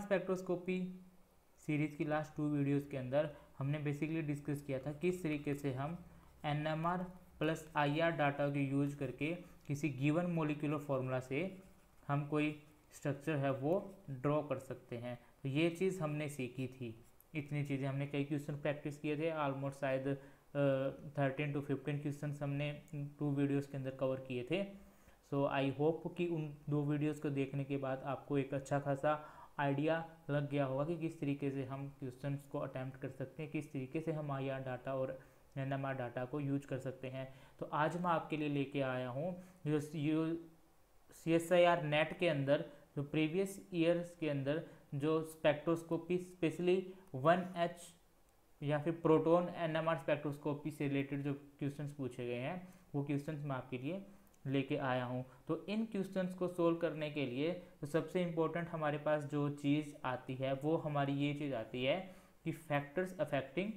Spectroscopy series की last 2 videos के अंदर हमने बेसिकली डिस्कस किया था किस तरीके से हम NMR प्लस IR डाटा के यूज करके किसी गिवन मोलिकुलर फार्मूला से हम कोई स्ट्रक्चर है वो ड्रॉ कर सकते हैं। तो ये चीज़ हमने सीखी थी, इतनी चीज़ें हमने कई क्वेश्चन प्रैक्टिस किए थे, ऑलमोस्ट शायद 13 to 15 क्वेश्चन हमने 2 वीडियोस के अंदर कवर किए थे। सो आई होप कि उन 2 वीडियोस को देखने के बाद आपको एक अच्छा खासा आइडिया लग गया होगा कि किस तरीके से हम क्वेश्चंस को अटैम्प्ट कर सकते हैं, किस तरीके से हम IR डाटा और NMR डाटा को यूज कर सकते हैं। तो आज मैं आपके लिए लेके आया हूँ जो CSIR नेट के अंदर जो प्रीवियस ईयर्स के अंदर जो स्पेक्ट्रोस्कोपी स्पेशली 1H या फिर प्रोटॉन NMR स्पेक्ट्रोस्कोपी से रिलेटेड जो क्वेश्चंस पूछे गए हैं वो क्वेश्चंस मैं आपके लिए लेके आया हूँ। तो इन क्वेश्चंस को सोल्व करने के लिए तो सबसे इम्पोर्टेंट हमारे पास जो चीज़ आती है वो हमारी ये चीज़ आती है कि फैक्टर्स अफेक्टिंग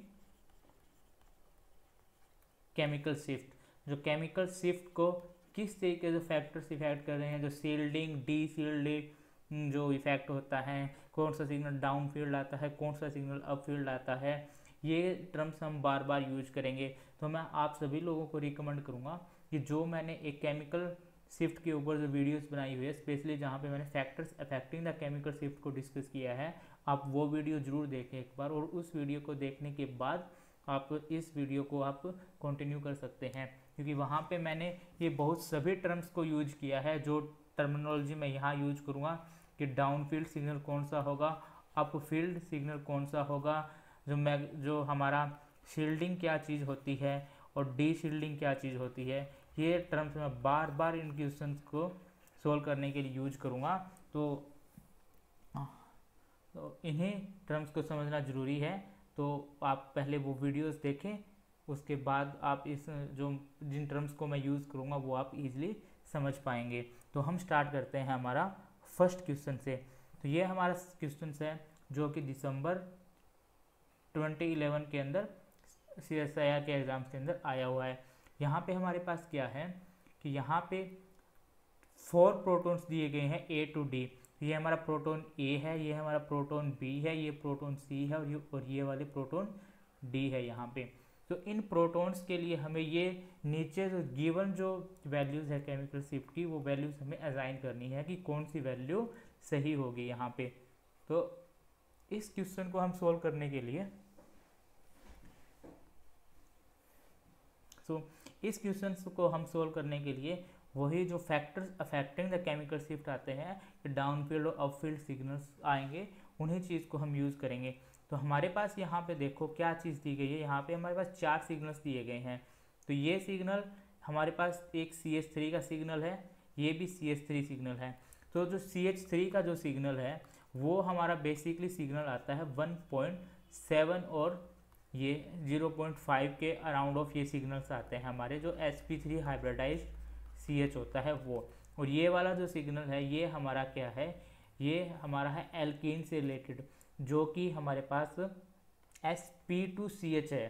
केमिकल शिफ्ट। जो केमिकल शिफ्ट को किस तरीके से फैक्टर्स इफेक्ट कर रहे हैं, जो शील्डिंग, डी शील्डिंग जो इफेक्ट होता है, कौन सा सिग्नल डाउन फील्ड आता है, कौन सा सिग्नल अप फील्ड आता है, ये टर्म्स हम बार बार यूज करेंगे। तो मैं आप सभी लोगों को रिकमेंड करूँगा कि जो मैंने एक केमिकल शिफ्ट के ऊपर जो वीडियोस बनाई हुई है, स्पेशली जहाँ पे मैंने factors affecting the chemical shift को डिस्कस किया है, आप वो वीडियो जरूर देखें एक बार, और उस वीडियो को देखने के बाद आप इस वीडियो को आप कंटिन्यू कर सकते हैं, क्योंकि वहाँ पे मैंने ये बहुत सभी टर्म्स को यूज किया है। जो टर्मिनोलॉजी मैं यहाँ यूज करूँगा कि डाउन फील्ड सिग्नल कौन सा होगा, अप फील्ड सिग्नल कौन सा होगा, जो हमारा शील्डिंग क्या चीज़ होती है और डी शील्डिंग क्या चीज़ होती है, ये टर्म्स मैं बार बार इन क्वेश्चंस को सोल्व करने के लिए यूज करूँगा। तो इन्हीं टर्म्स को समझना ज़रूरी है। तो आप पहले वो वीडियोस देखें, उसके बाद आप इस जो जिन टर्म्स को मैं यूज़ करूँगा वो आप इजीली समझ पाएंगे। तो हम स्टार्ट करते हैं हमारा फर्स्ट क्वेश्चन से। तो ये हमारा क्वेश्चन है जो कि दिसंबर 2011 के अंदर CSIR के एग्ज़ाम्स के अंदर आया हुआ है। यहाँ पे हमारे पास क्या है कि यहाँ पे 4 प्रोटॉन्स दिए गए हैं A to D। ये हमारा प्रोटॉन A है, ये हमारा प्रोटॉन B है, ये प्रोटॉन C है और ये वाले प्रोटॉन D है यहाँ पे। तो इन प्रोटॉन्स के लिए हमें ये नीचे जो गिवन जो वैल्यूज़ है केमिकल शिफ्ट की, वो वैल्यूज़ हमें असाइन करनी है कि कौन सी वैल्यू सही होगी यहाँ पे। तो इस क्वेश्चन को हम सोल्व करने के लिए इस क्वेश्चन को हम सोल्व करने के लिए वही जो factors affecting the chemical shift आते हैं, डाउन फील्ड और अप फील्ड सिग्नल्स आएंगे, उन्हीं चीज़ को हम यूज़ करेंगे। तो हमारे पास यहाँ पे देखो क्या चीज़ दी गई है, यहाँ पे हमारे पास 4 सिग्नल्स दिए गए हैं। तो ये सिग्नल हमारे पास एक CH3 का सिग्नल है, ये भी CH3 सिग्नल है। तो जो CH3 का जो सिग्नल है वो हमारा बेसिकली सिग्नल आता है 1.7 और ये 0.5 के अराउंड ऑफ ये सिग्नल्स आते हैं हमारे, जो sp3 हाइब्रिडाइज्ड CH होता है वो। और ये वाला जो सिग्नल है ये हमारा क्या है, ये हमारा है एल्कीन से रिलेटेड, जो कि हमारे पास sp2CH है।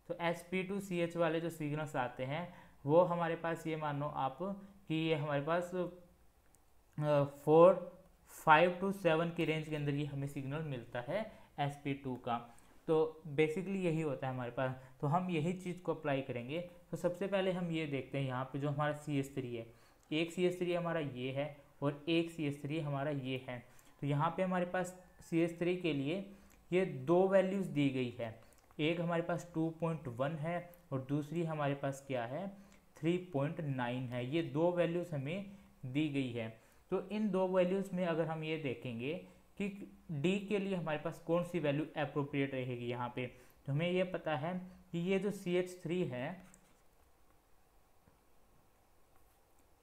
तो sp2CH वाले जो सिग्नल्स आते हैं वो हमारे पास, ये मानो आप कि ये हमारे पास 5 to 7 की रेंज के अंदर ये हमें सिग्नल मिलता है sp2 का। तो बेसिकली यही होता है हमारे पास। तो हम यही चीज़ को अप्लाई करेंगे। तो सबसे पहले हम ये देखते हैं यहाँ पे जो हमारा CH3 है, एक CH3 हमारा ये है और एक CH3 हमारा ये है। तो यहाँ पे हमारे पास CH3 के लिए ये 2 वैल्यूज़ दी गई है, एक हमारे पास 2.1 है और दूसरी हमारे पास क्या है 3.9 है। ये 2 वैल्यूज़ हमें दी गई है। तो इन 2 वैल्यूज़ में अगर हम ये देखेंगे कि D के लिए हमारे पास कौन सी वैल्यू अप्रोप्रिएट रहेगी यहाँ पे, तो हमें ये पता है कि ये जो CH3 है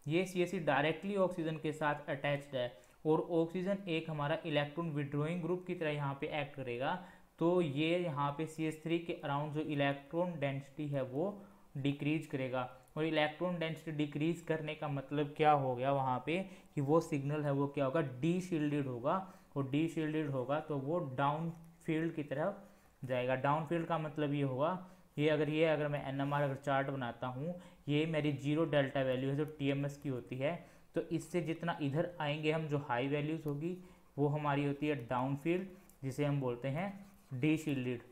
ये CH3 डायरेक्टली ऑक्सीजन के साथ अटैच्ड है और ऑक्सीजन एक हमारा इलेक्ट्रॉन विड्रॉइंग ग्रुप की तरह यहाँ पे एक्ट करेगा। तो ये यहाँ पे CH3 के अराउंड जो इलेक्ट्रॉन डेंसिटी है वो डिक्रीज करेगा, और इलेक्ट्रॉन डेंसिटी डिक्रीज करने का मतलब क्या हो गया वहाँ पे कि वो सिग्नल है वो क्या होगा, डी शील्डेड होगा, और डी शील्डेड होगा तो वो डाउन फील्ड की तरफ जाएगा। डाउन फील्ड का मतलब ये होगा, ये अगर मैं NMR अगर चार्ट बनाता हूँ, ये मेरी 0 डेल्टा वैल्यू है जो TMS की होती है। तो इससे जितना इधर आएंगे हम, जो हाई वैल्यूज़ होगी वो हमारी होती है डाउन फील्ड, जिसे हम बोलते हैं डी शील्डेड।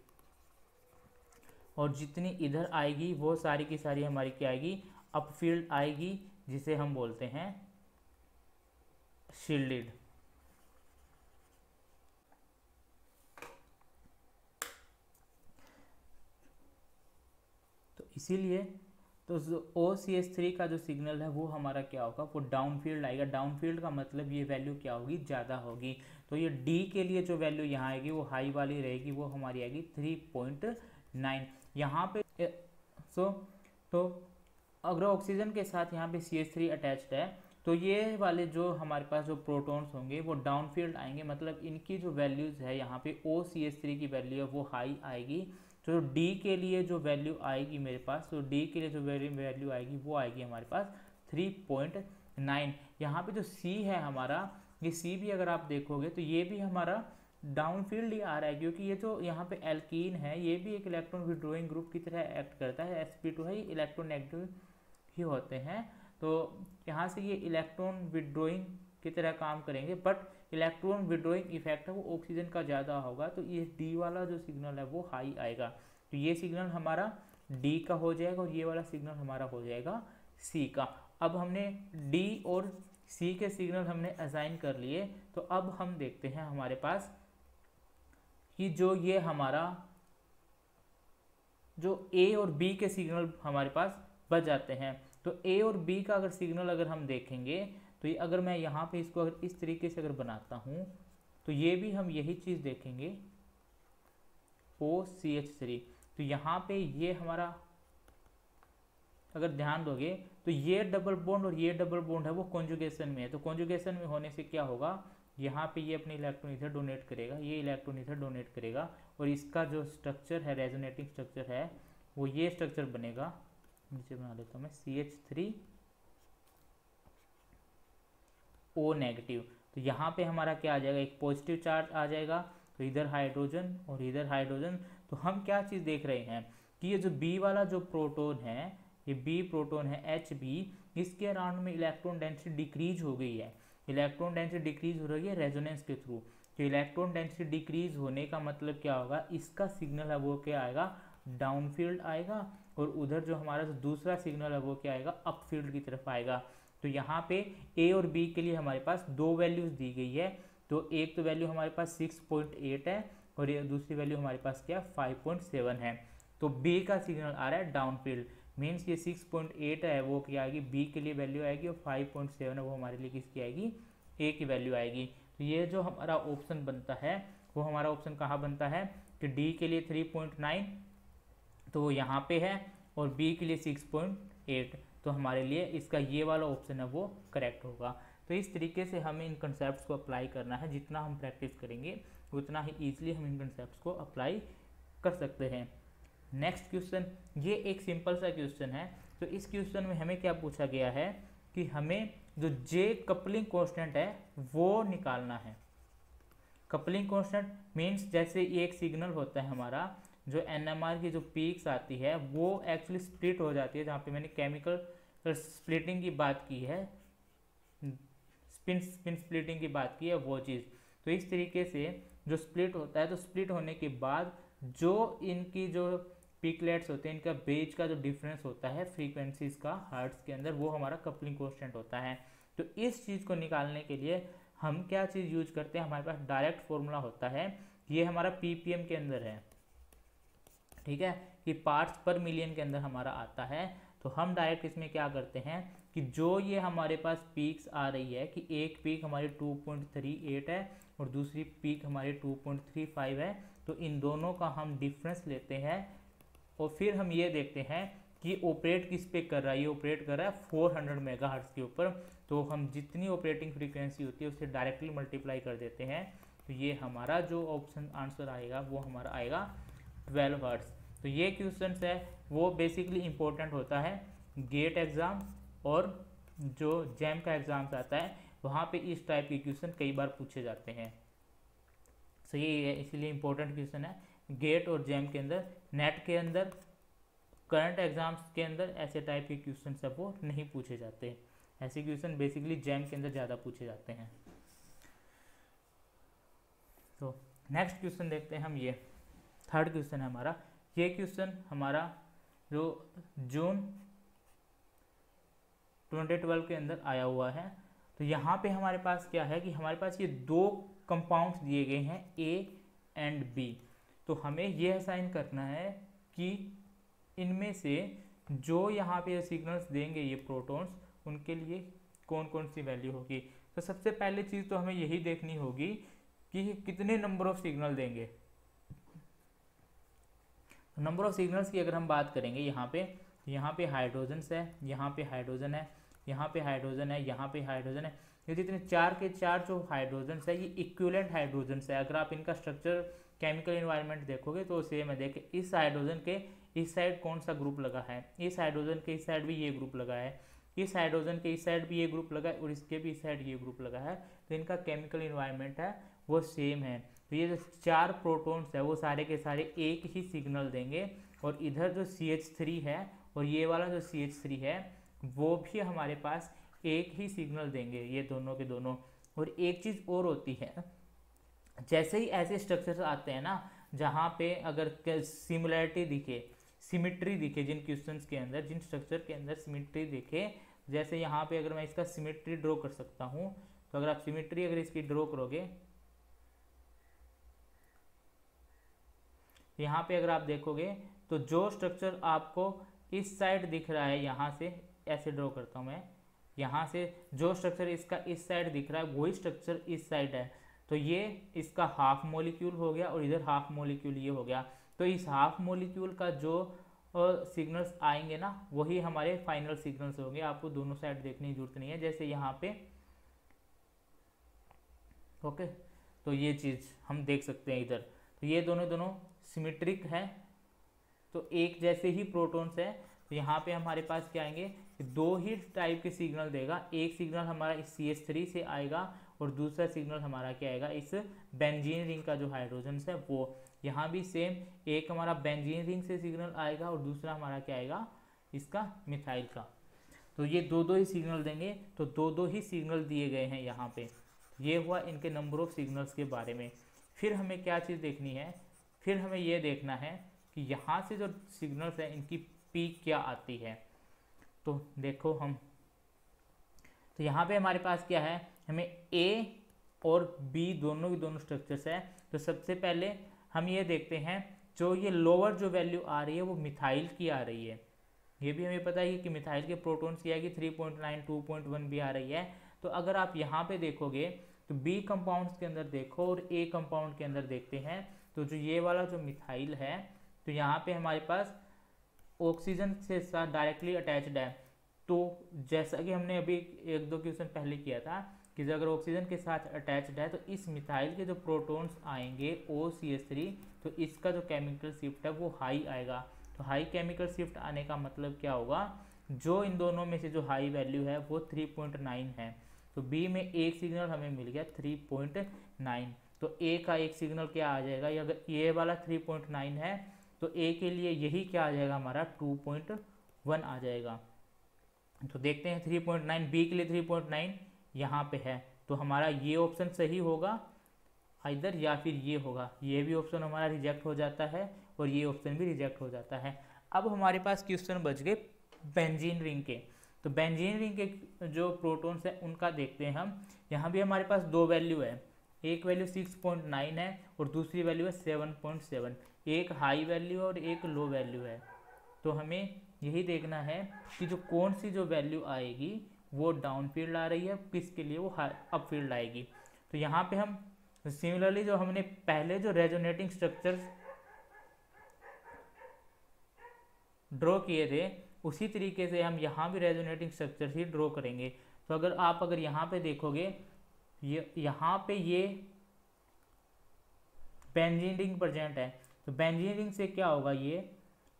और जितनी इधर आएगी वो सारी की सारी हमारी क्या आएगी, अप फील्ड आएगी, जिसे हम बोलते हैं शील्डेड। तो इसीलिए तो OCH3 का जो सिग्नल है वो हमारा क्या होगा, वो डाउन फील्ड आएगा। डाउन फील्ड का मतलब ये वैल्यू क्या होगी, ज़्यादा होगी। तो ये D के लिए जो वैल्यू यहाँ आएगी वो हाई वाली रहेगी, वो हमारी आएगी 3.9 यहाँ पे। तो अगर ऑक्सीजन के साथ यहाँ पे CH3 अटैच्ड है तो ये वाले जो हमारे पास जो प्रोटॉन्स होंगे वो डाउन फील्ड आएंगे, मतलब इनकी जो वैल्यूज़ है यहाँ पे OCH3 की वैल्यू है वो हाई आएगी। तो D के लिए जो वैल्यू आएगी मेरे पास, तो D के लिए जो वैल्यू आएगी वो आएगी हमारे पास 3.9। यहाँ पे जो C है हमारा, ये C भी अगर आप देखोगे तो ये भी हमारा डाउन फील्ड ही आ रहा है, क्योंकि ये जो यहाँ पे एल्कीन है ये भी एक इलेक्ट्रॉन विड्रॉइंग ग्रुप की तरह एक्ट करता है। sp2 है, इलेक्ट्रोनेगेटिव ही होते हैं, तो यहाँ से ये इलेक्ट्रॉन विड्रॉइंग की तरह काम करेंगे, बट इलेक्ट्रॉन विड्रॉइंग इफेक्ट है वो ऑक्सीजन का ज़्यादा होगा, तो ये डी वाला जो सिग्नल है वो हाई आएगा। तो ये सिग्नल हमारा डी का हो जाएगा और ये वाला सिग्नल हमारा हो जाएगा सी का। अब हमने डी और सी के सिग्नल हमने असाइन कर लिए, तो अब हम देखते हैं हमारे पास कि जो ये हमारा जो ए और बी के सिग्नल हमारे पास बच जाते हैं। तो ए और बी का अगर सिग्नल अगर हम देखेंगे तो ये अगर मैं यहाँ पे इसको अगर इस तरीके से अगर बनाता हूँ तो ये भी हम यही चीज़ देखेंगे OCH3। तो यहाँ पे ये हमारा अगर ध्यान दोगे तो ये डबल बॉन्ड और ये डबल बॉन्ड है वो कॉन्जुगेशन में है। तो कॉन्जुगेशन में होने से क्या होगा, यहाँ पे ये अपने इलेक्ट्रॉन इधर डोनेट करेगा, ये इलेक्ट्रॉन इधर डोनेट करेगा, और इसका जो स्ट्रक्चर है रेजोनेटिंग स्ट्रक्चर है वो ये स्ट्रक्चर बनेगा। नीचे बना लेता हूँ मैं CH3O नेगेटिव। तो यहाँ पे हमारा क्या आ जाएगा, एक पॉजिटिव चार्ज आ जाएगा, तो इधर हाइड्रोजन और इधर हाइड्रोजन। तो हम क्या चीज़ देख रहे हैं कि ये जो बी वाला जो प्रोटोन है, ये बी प्रोटोन है HB, इसके अराउंड में इलेक्ट्रॉन डेंसिटी डिक्रीज हो गई है। इलेक्ट्रॉन डेंसिटी डिक्रीज हो रही है रेजोनेंस के थ्रू। तो इलेक्ट्रॉन डेंसिटी डिक्रीज होने का मतलब क्या होगा, इसका सिग्नल है वो क्या आएगा, डाउन फील्ड आएगा, और उधर जो हमारा जो दूसरा सिग्नल है वो क्या आएगा, अप फील्ड की तरफ आएगा। तो यहाँ पे ए और बी के लिए हमारे पास दो वैल्यूज दी गई है। तो एक तो वैल्यू हमारे पास 6.8 है और ये दूसरी वैल्यू हमारे पास क्या 5.7 है। तो बी का सिग्नल आ रहा है डाउन फील्ड, मीन्स ये 6.8 है वो क्या आएगी, बी के लिए वैल्यू आएगी, और 5.7 है वो हमारे लिए किसकी आएगी, ए की वैल्यू आएगी। तो ये जो हमारा ऑप्शन बनता है वो हमारा ऑप्शन कहाँ बनता है कि डी के लिए 3.9 तो वो यहाँ पे है, और बी के लिए 6.8, तो हमारे लिए इसका ये वाला ऑप्शन है वो करेक्ट होगा। तो इस तरीके से हमें इन कंसेप्ट को अप्लाई करना है, जितना हम प्रैक्टिस करेंगे उतना ही ईजिली हम इन कंसेप्ट को अप्लाई कर सकते हैं। नेक्स्ट क्वेश्चन, ये एक सिंपल सा क्वेश्चन है। तो इस क्वेश्चन में हमें क्या पूछा गया है कि हमें जो जे कपलिंग कांस्टेंट है वो निकालना है। कपलिंग कांस्टेंट मीन्स जैसे ये एक सिग्नल होता है हमारा, जो NMR की जो पीक्स आती है वो एक्चुअली स्प्लिट हो जाती है, जहाँ पे मैंने केमिकल स्प्लिटिंग की बात की है, स्पिन स्प्लिटिंग की बात की है वो चीज़। तो इस तरीके से जो स्प्लिट होता है, तो स्प्लिट होने के बाद जो इनकी जो पिकलेट्स होते हैं, इनका बीच का जो डिफरेंस होता है फ्रीक्वेंसीज का हर्ट्ज के अंदर, वो हमारा कपलिंग कांस्टेंट होता है। तो इस चीज़ को निकालने के लिए हम क्या चीज़ यूज करते हैं, हमारे पास डायरेक्ट फॉर्मूला होता है, ये हमारा ppm के अंदर है, ठीक है, कि पार्ट्स पर मिलियन के अंदर हमारा आता है। तो हम डायरेक्ट इसमें क्या करते हैं कि जो ये हमारे पास पीक्स आ रही है कि एक पीक हमारी 2.38 है और दूसरी पीक हमारी 2.35 है, तो इन दोनों का हम डिफरेंस लेते हैं और फिर हम ये देखते हैं कि ऑपरेट किस पे कर रहा है। ये ऑपरेट कर रहा है 400 मेगाहर्ट्ज के ऊपर, तो हम जितनी ऑपरेटिंग फ्रीक्वेंसी होती है उससे डायरेक्टली मल्टीप्लाई कर देते हैं। तो ये हमारा जो ऑप्शन आंसर आएगा वो हमारा आएगा 12 हर्ट्ज। तो ये क्वेश्चन है वो बेसिकली इंपॉर्टेंट होता है गेट एग्ज़ाम और जो जैम का एग्ज़ाम आता है, वहाँ पे इस टाइप के क्वेश्चन कई बार पूछे जाते हैं। सो ये इसीलिए इंपॉर्टेंट क्वेश्चन है गेट और जैम के अंदर। नेट के अंदर, करंट एग्जाम्स के अंदर ऐसे टाइप के क्वेश्चन सब वो नहीं पूछे जाते। ऐसे क्वेश्चन बेसिकली जैम के अंदर ज़्यादा पूछे जाते हैं। तो नेक्स्ट क्वेश्चन देखते हैं हम, ये थर्ड क्वेश्चन है हमारा। ये क्वेश्चन हमारा जो जून 2012 के अंदर आया हुआ है। तो यहाँ पे हमारे पास क्या है कि हमारे पास ये दो कंपाउंड्स दिए गए हैं ए एंड बी। तो हमें ये असाइन करना है कि इनमें से जो यहाँ पे सिग्नल्स देंगे ये प्रोटॉन्स, उनके लिए कौन कौन सी वैल्यू होगी। तो सबसे पहले चीज़ तो हमें यही देखनी होगी कि कितने नंबर ऑफ सिग्नल देंगे। नंबर ऑफ सिग्नल्स की अगर हम बात करेंगे, यहाँ पे हाइड्रोजन है, यहाँ पे हाइड्रोजन है, यहाँ पे हाइड्रोजन है, यहाँ पे हाइड्रोजन है। ये जितने चार के चार जो हाइड्रोजन है ये इक्विवेलेंट हाइड्रोजन है। अगर आप इनका स्ट्रक्चर केमिकल एनवायरनमेंट देखोगे तो सेम है। देखिए इस हाइड्रोजन के इस साइड कौन सा ग्रुप लगा है, इस हाइड्रोजन के इस साइड भी ये ग्रुप लगा है, इस हाइड्रोजन के इस साइड भी ये ग्रुप लगा है और इसके भी इस साइड ये ग्रुप लगा है। तो इनका केमिकल एनवायरनमेंट है वो सेम है। तो ये जो चार प्रोटॉन्स है वो सारे के सारे एक ही सिग्नल देंगे। और इधर जो CH3 है और ये वाला जो CH3 है वो भी हमारे पास एक ही सिग्नल देंगे, ये दोनों के दोनों। और एक चीज़ और होती है, जैसे ही ऐसे स्ट्रक्चर्स आते हैं ना जहाँ पे अगर सिमिलैरिटी दिखे, सिमिट्री दिखे, जिन क्वेश्चंस के अंदर, जिन स्ट्रक्चर के अंदर सिमिट्री दिखे, जैसे यहाँ पे अगर मैं इसका सिमिट्री ड्रॉ कर सकता हूँ, तो अगर आप सिमिट्री अगर इसकी ड्रॉ करोगे, यहाँ पे अगर आप देखोगे तो जो स्ट्रक्चर आपको इस साइड दिख रहा है, यहाँ से ऐसे ड्रॉ करता हूँ मैं, यहाँ से जो स्ट्रक्चर इसका इस साइड दिख रहा है वही स्ट्रक्चर इस साइड है। तो ये इसका हाफ मॉलिक्यूल हो गया और इधर हाफ मॉलिक्यूल ये हो गया। तो इस हाफ मॉलिक्यूल का जो सिग्नल्स आएंगे ना वही हमारे फाइनल सिग्नल्स होंगे। आपको दोनों साइड देखने की जरूरत नहीं है, जैसे यहाँ पे। ओके, तो ये चीज़ हम देख सकते हैं इधर। तो ये दोनों सिमेट्रिक है, तो एक जैसे ही प्रोटॉन्स है। तो यहाँ पे हमारे पास क्या आएंगे, दो ही टाइप के सिग्नल देगा। एक सिग्नल हमारा इस CH3 से आएगा और दूसरा सिग्नल हमारा क्या आएगा, इस बेंजीन रिंग का जो हाइड्रोजन है वो। यहाँ भी सेम, एक हमारा बेंजीन रिंग से सिग्नल आएगा और दूसरा हमारा क्या आएगा, इसका मिथाइल का। तो ये दो ही सिग्नल देंगे। तो दो ही सिग्नल दिए गए हैं यहाँ पे। ये हुआ इनके नंबर ऑफ सिग्नल्स के बारे में। फिर हमें क्या चीज़ देखनी है, फिर हमें ये देखना है कि यहाँ से जो सिग्नल्स हैं इनकी पीक क्या आती है। तो देखो हम, तो यहाँ पे हमारे पास क्या है, हमें A और B दोनों की दोनों स्ट्रक्चर्स है। तो सबसे पहले हम ये देखते हैं, जो ये लोअर जो वैल्यू आ रही है वो मिथाइल की आ रही है। ये भी हमें पता है कि मिथाइल के प्रोटॉन्स की आएगी 3.9, 2.1 भी आ रही है। तो अगर आप यहाँ पे देखोगे तो B कंपाउंड्स के अंदर देखो और A कंपाउंड के अंदर देखते हैं, तो जो ये वाला जो मिथाइल है, तो यहाँ पे हमारे पास ऑक्सीजन से साथ डायरेक्टली अटैच्ड है। तो जैसा कि हमने अभी एक दो क्वेश्चन पहले किया था कि अगर ऑक्सीजन के साथ अटैच्ड है तो इस मिथाइल के जो प्रोटॉन्स आएंगे OCH3, तो इसका जो केमिकल शिफ्ट है वो हाई आएगा। तो हाई केमिकल शिफ्ट आने का मतलब क्या होगा, जो इन दोनों में से जो हाई वैल्यू है वो 3.9 है। तो B में एक सिग्नल हमें मिल गया 3.9। तो A का एक सिग्नल क्या आ जाएगा, अगर ये वाला 3.9 है तो A के लिए यही क्या आ जाएगा, हमारा 2.1 आ जाएगा। तो देखते हैं 3.9, B के लिए 3.9 यहाँ पे है। तो हमारा ये ऑप्शन सही होगा इधर, या फिर ये होगा। ये भी ऑप्शन हमारा रिजेक्ट हो जाता है और ये ऑप्शन भी रिजेक्ट हो जाता है। अब हमारे पास क्वेश्चन बच गए बेंजीन रिंग के। तो बेंजीन रिंग के जो प्रोटॉन्स है उनका देखते हैं हम। यहाँ भी हमारे पास दो वैल्यू है, एक वैल्यू 6.9 है और दूसरी वैल्यू है 7.7। एक हाई वैल्यू और एक लो वैल्यू है। तो हमें यही देखना है कि जो कौन सी जो वैल्यू आएगी वो डाउन फील्ड आ रही है, किसके लिए वो अप फील्ड आएगी। तो यहाँ पे हम सिमिलरली जो हमने पहले जो रेजोनेटिंग स्ट्रक्चर्स ड्रॉ किए थे उसी तरीके से हम यहाँ भी रेजोनेटिंग स्ट्रक्चर्स ही ड्रॉ करेंगे। तो अगर यहाँ पे देखोगे, यहाँ पे ये बेंजीन रिंग प्रेजेंट है। तो बेंजीन रिंग से क्या होगा, ये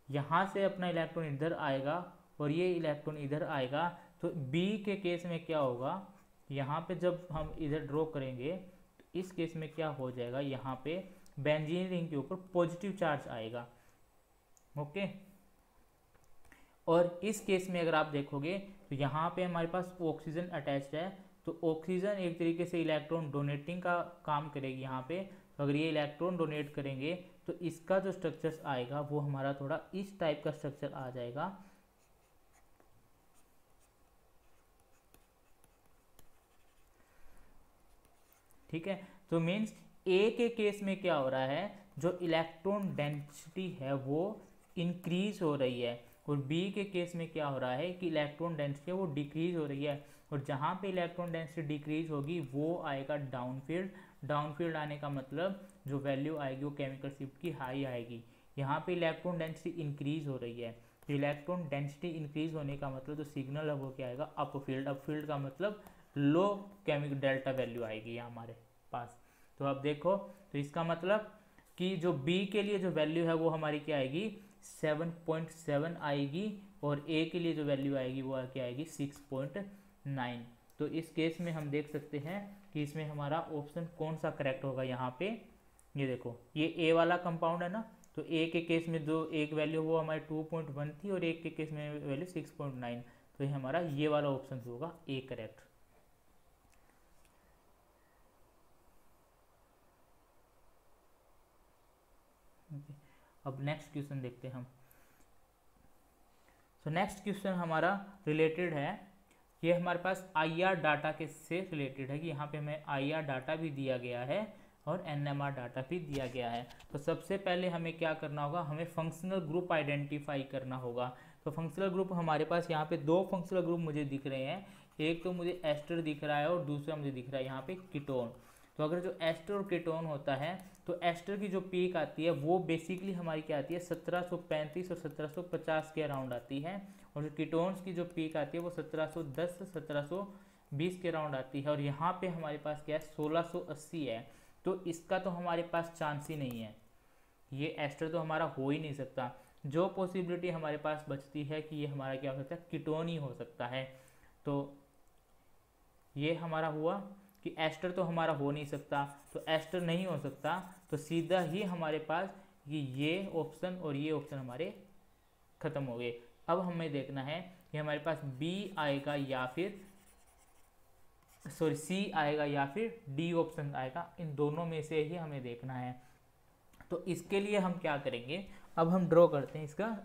यहाँ से अपना इलेक्ट्रॉन इधर आएगा और ये इलेक्ट्रॉन इधर आएगा। तो B के केस में क्या होगा, यहाँ पे जब हम इधर ड्रॉ करेंगे तो इस केस में क्या हो जाएगा, यहाँ पे बेंजीन रिंग के ऊपर पॉजिटिव चार्ज आएगा। ओके, और इस केस में अगर आप देखोगे तो यहाँ पे हमारे पास ऑक्सीजन अटैच्ड है। तो ऑक्सीजन एक तरीके से इलेक्ट्रॉन डोनेटिंग का काम करेगी यहाँ पे। तो तो अगर ये इलेक्ट्रॉन डोनेट करेंगे तो इसका जो स्ट्रक्चर्स आएगा वो हमारा थोड़ा इस टाइप का स्ट्रक्चर आ जाएगा। ठीक है, तो मीन्स ए के केस में क्या हो रहा है, जो इलेक्ट्रॉन डेंसिटी है वो इंक्रीज हो रही है, और बी के केस में क्या हो रहा है कि इलेक्ट्रॉन डेंसिटी है वो डिक्रीज हो रही है, और जहाँ पे इलेक्ट्रॉन डेंसिटी डिक्रीज होगी वो आएगा डाउनफील्ड। डाउनफील्ड आने का मतलब जो वैल्यू आएगी वो केमिकल शिफ्ट की हाई आएगी। यहाँ पे इलेक्ट्रॉन डेंसिटी इंक्रीज हो रही है, तो इलेक्ट्रॉन डेंसिटी इंक्रीज होने का मतलब जो सिग्नल है वो क्या आएगा, अपफील्ड। अपफील्ड का मतलब लो केमिकल डेल्टा वैल्यू आएगी यहाँ हमारे पास। तो अब देखो, तो इसका मतलब कि जो बी के लिए जो वैल्यू है वो हमारी क्या आएगी, 7.7 आएगी, और ए के लिए जो वैल्यू आएगी वो क्या आएगी, 6.9। तो इस केस में हम देख सकते हैं कि इसमें हमारा ऑप्शन कौन सा करेक्ट होगा। यहाँ पे ये देखो, ये ए वाला कंपाउंड है ना, तो ए के केस में जो एक वैल्यू वो हमारी 2.1 थी, और एक के केस में वैल्यू 6.9, तो ये हमारा ये वाला ऑप्शन होगा ए करेक्ट। अब नेक्स्ट क्वेश्चन देखते हैं हम। तो नेक्स्ट क्वेश्चन हमारा रिलेटेड है, ये हमारे पास आईआर डाटा के से रिलेटेड है, कि यहाँ पे हमें आईआर डाटा भी दिया गया है और एनएमआर डाटा भी दिया गया है। तो सबसे पहले हमें क्या करना होगा, हमें फंक्शनल ग्रुप आइडेंटिफाई करना होगा। तो फंक्शनल ग्रुप हमारे पास यहाँ पे दो फंक्शनल ग्रुप मुझे दिख रहे हैं, एक तो मुझे एस्टर दिख रहा है और दूसरा मुझे दिख रहा है यहाँ पे कीटोन। तो अगर जो एस्टर और कीटोन होता है, तो एस्टर की जो पीक आती है वो बेसिकली हमारी क्या आती है, 1735 और 1750 के अराउंड आती है, और जो कीटोन्स की जो पीक आती है वो 1710 से 1720 के अराउंड आती है, और यहाँ पे हमारे पास क्या है, 1680 है। तो इसका तो हमारे पास चांस ही नहीं है, ये एस्टर तो हमारा हो ही नहीं सकता। जो पॉसिबिलिटी हमारे पास बचती है कि ये हमारा क्या हो सकता है, कीटोन ही हो सकता है। तो ये हमारा हुआ कि एस्टर तो हमारा हो नहीं सकता, तो एस्टर नहीं हो सकता, तो सीधा ही हमारे पास ये ऑप्शन और ये ऑप्शन हमारे खत्म हो गए। अब हमें देखना है कि हमारे पास बी आएगा या फिर सी आएगा या फिर डी ऑप्शन आएगा, इन दोनों में से ही हमें देखना है। तो इसके लिए हम क्या करेंगे, अब हम ड्रॉ करते हैं इसका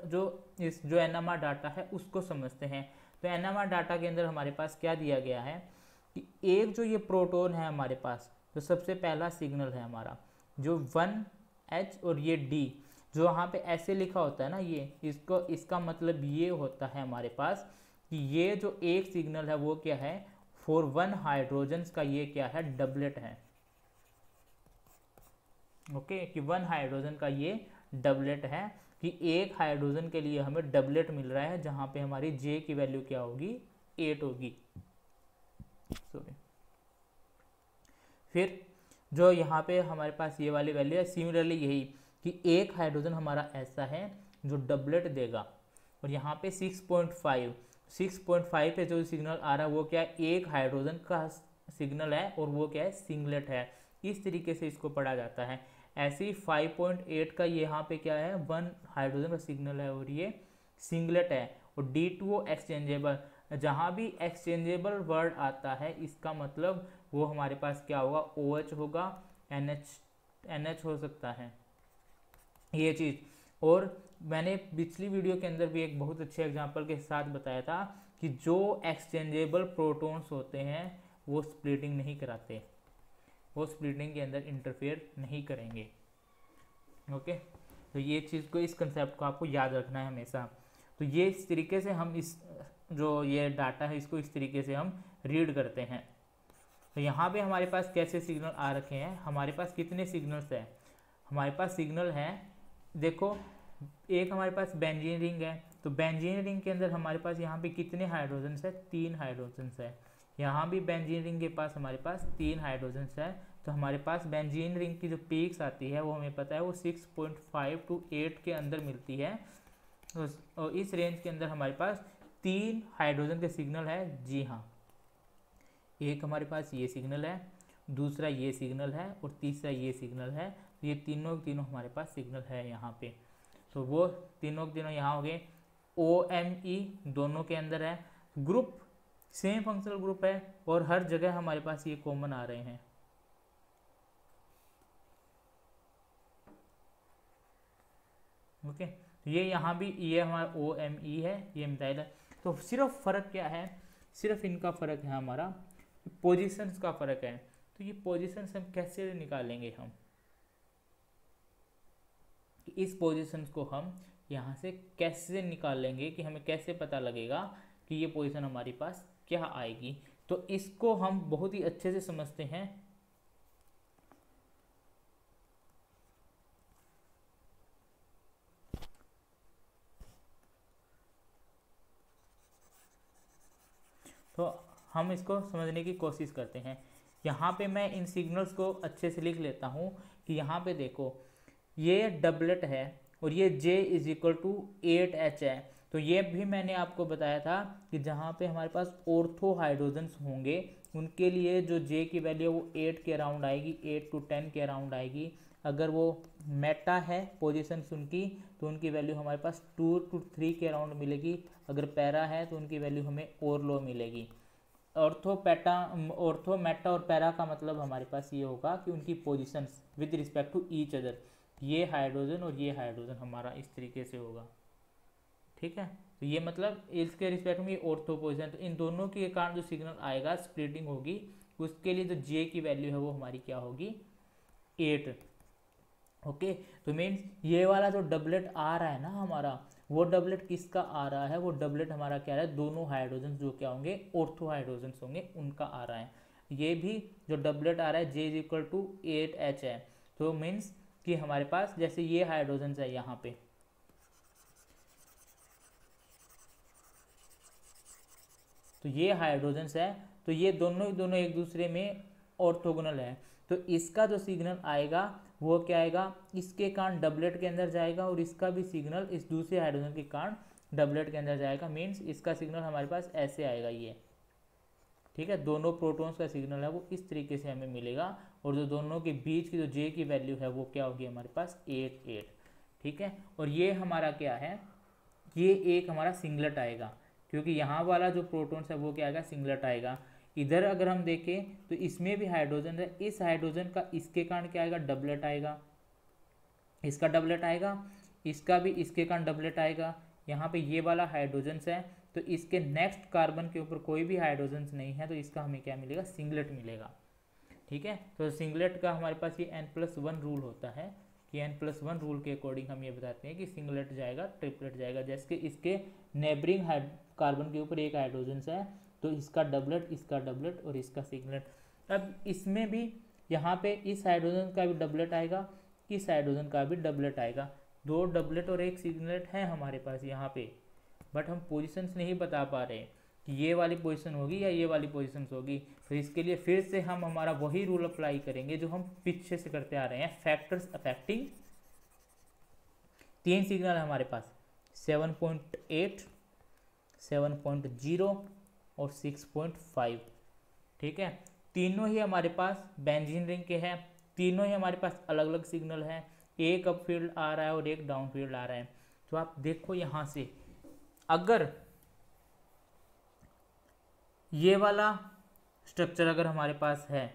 जो एनएमआर डाटा है उसको समझते हैं। तो एनएमआर डाटा के अंदर हमारे पास क्या दिया गया है कि एक जो ये प्रोटॉन है हमारे पास, तो सबसे पहला सिग्नल है हमारा जो 1H और ये D, जो वहाँ पे ऐसे लिखा होता है ना, ये इसका मतलब ये होता है हमारे पास कि ये जो एक सिग्नल है वो क्या है, फॉर 1 हाइड्रोजन्स का ये क्या है, डबलेट है। ओके, कि 1 हाइड्रोजन का ये डबलेट है, कि एक हाइड्रोजन के लिए हमें डबलेट मिल रहा है, जहाँ पे हमारी J की वैल्यू क्या होगी, 8 होगी। सॉरी, फिर जो यहाँ पे हमारे पास ये वाली वैल्यू है, सिमिलरली यही कि एक हाइड्रोजन हमारा ऐसा है जो डबलेट देगा, और यहाँ पे 6.5 पे जो सिग्नल आ रहा है वो क्या है, एक हाइड्रोजन का सिग्नल है, और वो क्या है, सिंगलेट है। इस तरीके से इसको पढ़ा जाता है। ऐसे ही 5.8 का यहाँ पे क्या है, 1 हाइड्रोजन का सिग्नल है और ये सिंगलेट है, और D2O एक्सचेंजेबल, जहाँ भी एक्सचेंजेबल वर्ड आता है इसका मतलब वो हमारे पास क्या होगा, OH होगा, NH हो सकता है, ये चीज़। और मैंने पिछली वीडियो के अंदर भी एक बहुत अच्छे एग्जांपल के साथ बताया था कि जो एक्सचेंजेबल प्रोटॉन्स होते हैं वो स्प्लिटिंग नहीं कराते, वो स्प्लिटिंग के अंदर इंटरफेयर नहीं करेंगे। ओके, तो ये चीज़ को, इस कंसेप्ट को आपको याद रखना है हमेशा। तो ये इस तरीके से हम इस जो ये डाटा है इसको इस तरीके से हम रीड करते हैं। तो यहाँ पे हमारे पास कैसे सिग्नल आ रखे हैं, हमारे पास कितने सिग्नल्स हैं, हमारे पास सिग्नल हैं, देखो एक हमारे पास बेंजीन रिंग है, तो बेंजीन रिंग के अंदर हमारे पास यहाँ पे कितने हाइड्रोजन्स है, 3 हाइड्रोजन्स है। यहाँ भी बेंजीन रिंग के पास हमारे पास 3 हाइड्रोजन्स है, तो हमारे पास बेंजीन रिंग की जो पीक्स आती है वो हमें पता है वो 6.5 to 8 के अंदर मिलती है, और इस रेंज के अंदर हमारे पास 3 हाइड्रोजन के सिग्नल है। जी हाँ, एक हमारे पास ये सिग्नल है, दूसरा ये सिग्नल है, और तीसरा ये सिग्नल है। तो ये तीनों हमारे पास सिग्नल है यहाँ पे, तो वो तीनों यहाँ हो गए। OMe दोनों के अंदर है, ग्रुप सेम फंक्शनल ग्रुप है, और हर जगह हमारे पास ये कॉमन आ रहे हैं। ओके, तो ये यहाँ भी ये हमारा OMe है, ये मिथाइल है। तो सिर्फ फर्क क्या है, सिर्फ इनका फर्क है हमारा पोजीशंस का फर्क है। तो ये पोजीशंस हम कैसे निकालेंगे, हम इस पोजीशंस को हम यहाँ से कैसे निकालेंगे, कि हमें कैसे पता लगेगा कि ये पोजीशन हमारे पास क्या आएगी। तो इसको हम बहुत ही अच्छे से समझते हैं। तो हम इसको समझने की कोशिश करते हैं। यहाँ पे मैं इन सिग्नल्स को अच्छे से लिख लेता हूँ कि यहाँ पे देखो ये डबलेट है और ये J is equal to 8H है। तो ये भी मैंने आपको बताया था कि जहाँ पे हमारे पास ऑर्थो हाइड्रोजन्स होंगे उनके लिए जो J की वैल्यू है वो 8 के अराउंड आएगी, 8 to 10 के अराउंड आएगी। अगर वो मेटा है पोजीशंस उनकी, तो उनकी वैल्यू हमारे पास 2 to 3 के अराउंड मिलेगी। अगर पैरा है तो उनकी वैल्यू हमें और लो मिलेगी। ऑर्थो मेटा और पैरा का मतलब हमारे पास ये होगा कि उनकी positions with respect to each other, ये हाइड्रोजन और ये हाइड्रोजन हमारा इस तरीके से होगा। ठीक है, तो ये मतलब इसके रिस्पेक्ट में ये ऑर्थो पोजीशन, तो इन दोनों के कारण जो सिग्नल आएगा स्प्लिटिंग होगी, उसके लिए जो J की वैल्यू है वो हमारी क्या होगी 8। ओके, तो मीन्स ये वाला जो डबलेट आ रहा है ना हमारा, वो डबलेट किसका आ रहा है, वो डबलेट हमारा क्या है, दोनों हाइड्रोजन जो क्या होंगे ऑर्थो हाइड्रोजन होंगे उनका आ रहा है। ये भी जो डबलेट आ रहा है J is equal to 8H है। तो मीन्स कि हमारे पास जैसे ये हाइड्रोजन है यहाँ पे, तो ये हाइड्रोजन्स है, तो ये दोनों एक दूसरे में ऑर्थोगोनल है। तो इसका जो सिग्नल आएगा वो क्या आएगा, इसके कारण डबलेट के अंदर जाएगा और इसका भी सिग्नल इस दूसरे हाइड्रोजन के कारण डबलेट के अंदर जाएगा। मीन्स इसका सिग्नल हमारे पास ऐसे आएगा ये। ठीक है, दोनों प्रोटॉन्स का सिग्नल है वो इस तरीके से हमें मिलेगा, और जो दोनों के बीच की जो J की वैल्यू है वो क्या होगी हमारे पास 8। ठीक है, और ये हमारा क्या है, ये एक हमारा सिंगलेट आएगा, क्योंकि यहाँ वाला जो प्रोटॉन्स है वो क्या आएगा सिंगलेट आएगा। इधर अगर हम देखें तो इसमें भी हाइड्रोजन है, इस हाइड्रोजन का इसके कारण क्या आएगा डबलेट आएगा, इसका डबलेट आएगा, इसका भी इसके कारण डबलेट आएगा। यहाँ पे ये वाला हाइड्रोजन है, तो इसके नेक्स्ट कार्बन के ऊपर कोई भी हाइड्रोजन नहीं है, तो इसका हमें क्या मिलेगा सिंगलेट मिलेगा। ठीक है, तो सिंगलेट का हमारे पास ये N+1 रूल होता है कि N+1 रूल के अकॉर्डिंग हम ये बताते हैं कि सिंगलेट जाएगा ट्रिपलेट जाएगा। जैसे कि इसके नेबरिंग कार्बन के ऊपर एक हाइड्रोजन है, तो इसका डबलेट और इसका सिंगलेट। अब इसमें भी यहाँ पे इस हाइड्रोजन का भी डबलेट आएगा, इस हाइड्रोजन का भी डबलेट आएगा। दो डबलेट और एक सिंगलेट है हमारे पास यहाँ पे, बट हम पोजीशंस नहीं बता पा रहे कि ये वाली पोजीशन होगी या ये वाली पोजीशन होगी। तो इसके लिए फिर से हम हमारा वही रूल अप्लाई करेंगे जो हम पीछे से करते आ रहे हैं। फैक्टर्स अफेक्टिंग 3 सिग्नल है हमारे पास 7.8, 7.0 और 6.5। ठीक है, तीनों ही हमारे पास बेंजीन रिंग के हैं, तीनों ही हमारे पास अलग अलग सिग्नल है, एक अप फील्ड आ रहा है और एक डाउन फील्ड आ रहा है। तो आप देखो यहाँ से, अगर ये वाला स्ट्रक्चर अगर हमारे पास है,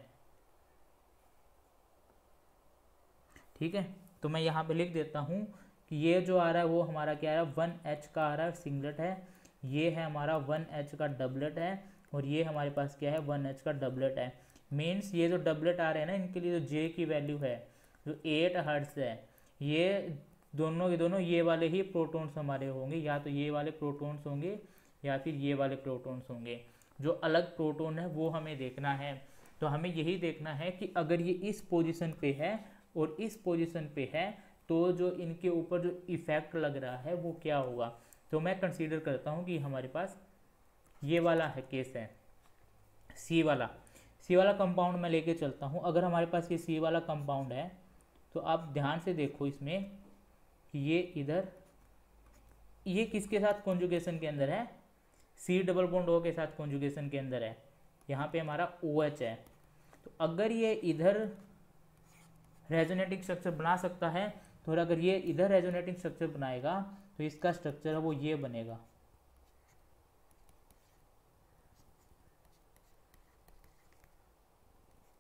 ठीक है, तो मैं यहाँ पे लिख देता हूँ कि ये जो आ रहा है वो हमारा क्या है 1H का आ रहा है सिंगलेट है, ये है हमारा 1H का डबलेट है, और ये हमारे पास क्या है 1H का डबलेट है। मीन्स ये जो डबलेट आ रहे हैं ना, इनके लिए जो J की वैल्यू है जो 8 हर्ट्ज है, ये दोनों के दोनों ये वाले ही प्रोटॉन्स हमारे होंगे, या तो ये वाले प्रोटॉन्स होंगे या फिर ये वाले प्रोटॉन्स होंगे। जो अलग प्रोटॉन है वो हमें देखना है। तो हमें यही देखना है कि अगर ये इस पोजीशन पे है और इस पोजीशन पे है, तो जो इनके ऊपर जो इफेक्ट लग रहा है वो क्या होगा। तो मैं कंसीडर करता हूँ कि हमारे पास ये वाला है केस है, सी वाला कंपाउंड मैं लेके चलता हूँ। अगर हमारे पास ये सी वाला कंपाउंड है, तो आप ध्यान से देखो इसमें कि ये इधर ये किसके साथ कॉन्जुगेशन के अंदर है, सी डबल बॉन्ड ओ के साथ कॉन्जुगेशन के अंदर है। यहाँ पे हमारा OH है, तो अगर ये इधर रेजोनेटिंग स्ट्रक्चर बना सकता है, तो अगर ये इधर रेजोनेटिंग स्ट्रक्चर बनाएगा तो इसका स्ट्रक्चर है वो ये बनेगा।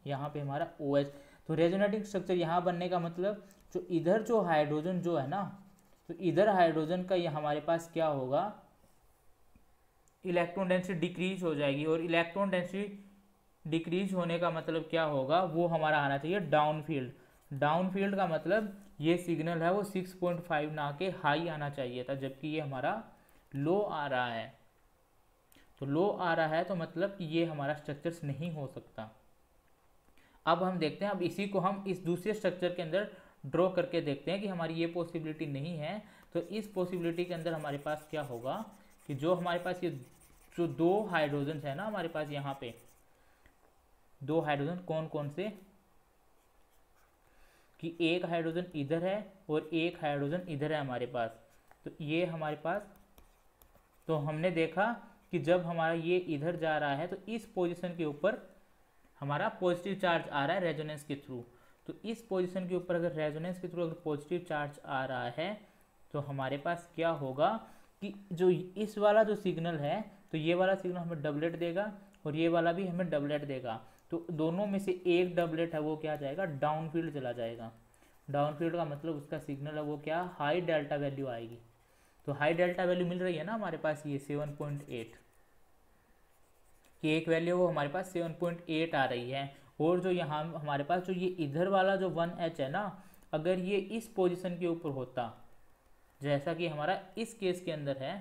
यहाँ पे हमारा OH, तो रेजोनेटिंग स्ट्रक्चर यहाँ बनने का मतलब जो इधर जो हाइड्रोजन जो है ना, तो इधर हाइड्रोजन का ये हमारे पास क्या होगा, इलेक्ट्रॉन डेंसिटी डिक्रीज हो जाएगी, और इलेक्ट्रॉन डेंसिटी डिक्रीज होने का मतलब क्या होगा, वो हमारा आना चाहिए डाउन फील्ड। डाउन फील्ड का मतलब ये सिग्नल है वो 6.5 ना के हाई आना चाहिए था, जबकि ये हमारा लो आ रहा है। तो लो आ रहा है तो मतलब कि ये हमारा स्ट्रक्चर्स नहीं हो सकता। अब हम देखते हैं, अब इसी को हम इस दूसरे स्ट्रक्चर के अंदर ड्रॉ करके देखते हैं कि हमारी ये पॉसिबिलिटी नहीं है। तो इस पॉसिबिलिटी के अंदर हमारे पास क्या होगा कि जो हमारे पास ये जो दो हाइड्रोजन है ना, हमारे पास यहाँ पे दो हाइड्रोजन कौन कौन से, कि एक हाइड्रोजन इधर है और एक हाइड्रोजन इधर है हमारे पास। तो ये हमारे पास, तो हमने देखा कि जब हमारा ये इधर जा रहा है तो इस पोजीशन के ऊपर हमारा पॉजिटिव चार्ज आ रहा है रेजोनेंस के थ्रू। तो इस पोजीशन के ऊपर अगर रेजोनेंस के थ्रू अगर पॉजिटिव चार्ज आ रहा है तो हमारे पास क्या होगा कि जो इस वाला जो सिग्नल है, तो ये वाला सिग्नल हमें डबलेट देगा और ये वाला भी हमें डबलेट देगा। तो दोनों में से एक डबलेट है वो क्या जाएगा, डाउन फील्ड चला जाएगा। डाउन फील्ड का मतलब उसका सिग्नल है वो क्या, हाई डेल्टा वैल्यू आएगी। तो हाई डेल्टा वैल्यू मिल रही है ना हमारे पास, ये 7.8 की एक वैल्यू वो हमारे पास 7.8 आ रही है। और जो यहाँ हमारे पास जो ये इधर वाला जो 1H है ना, अगर ये इस पोजीशन के ऊपर होता, जैसा कि हमारा इस केस के अंदर है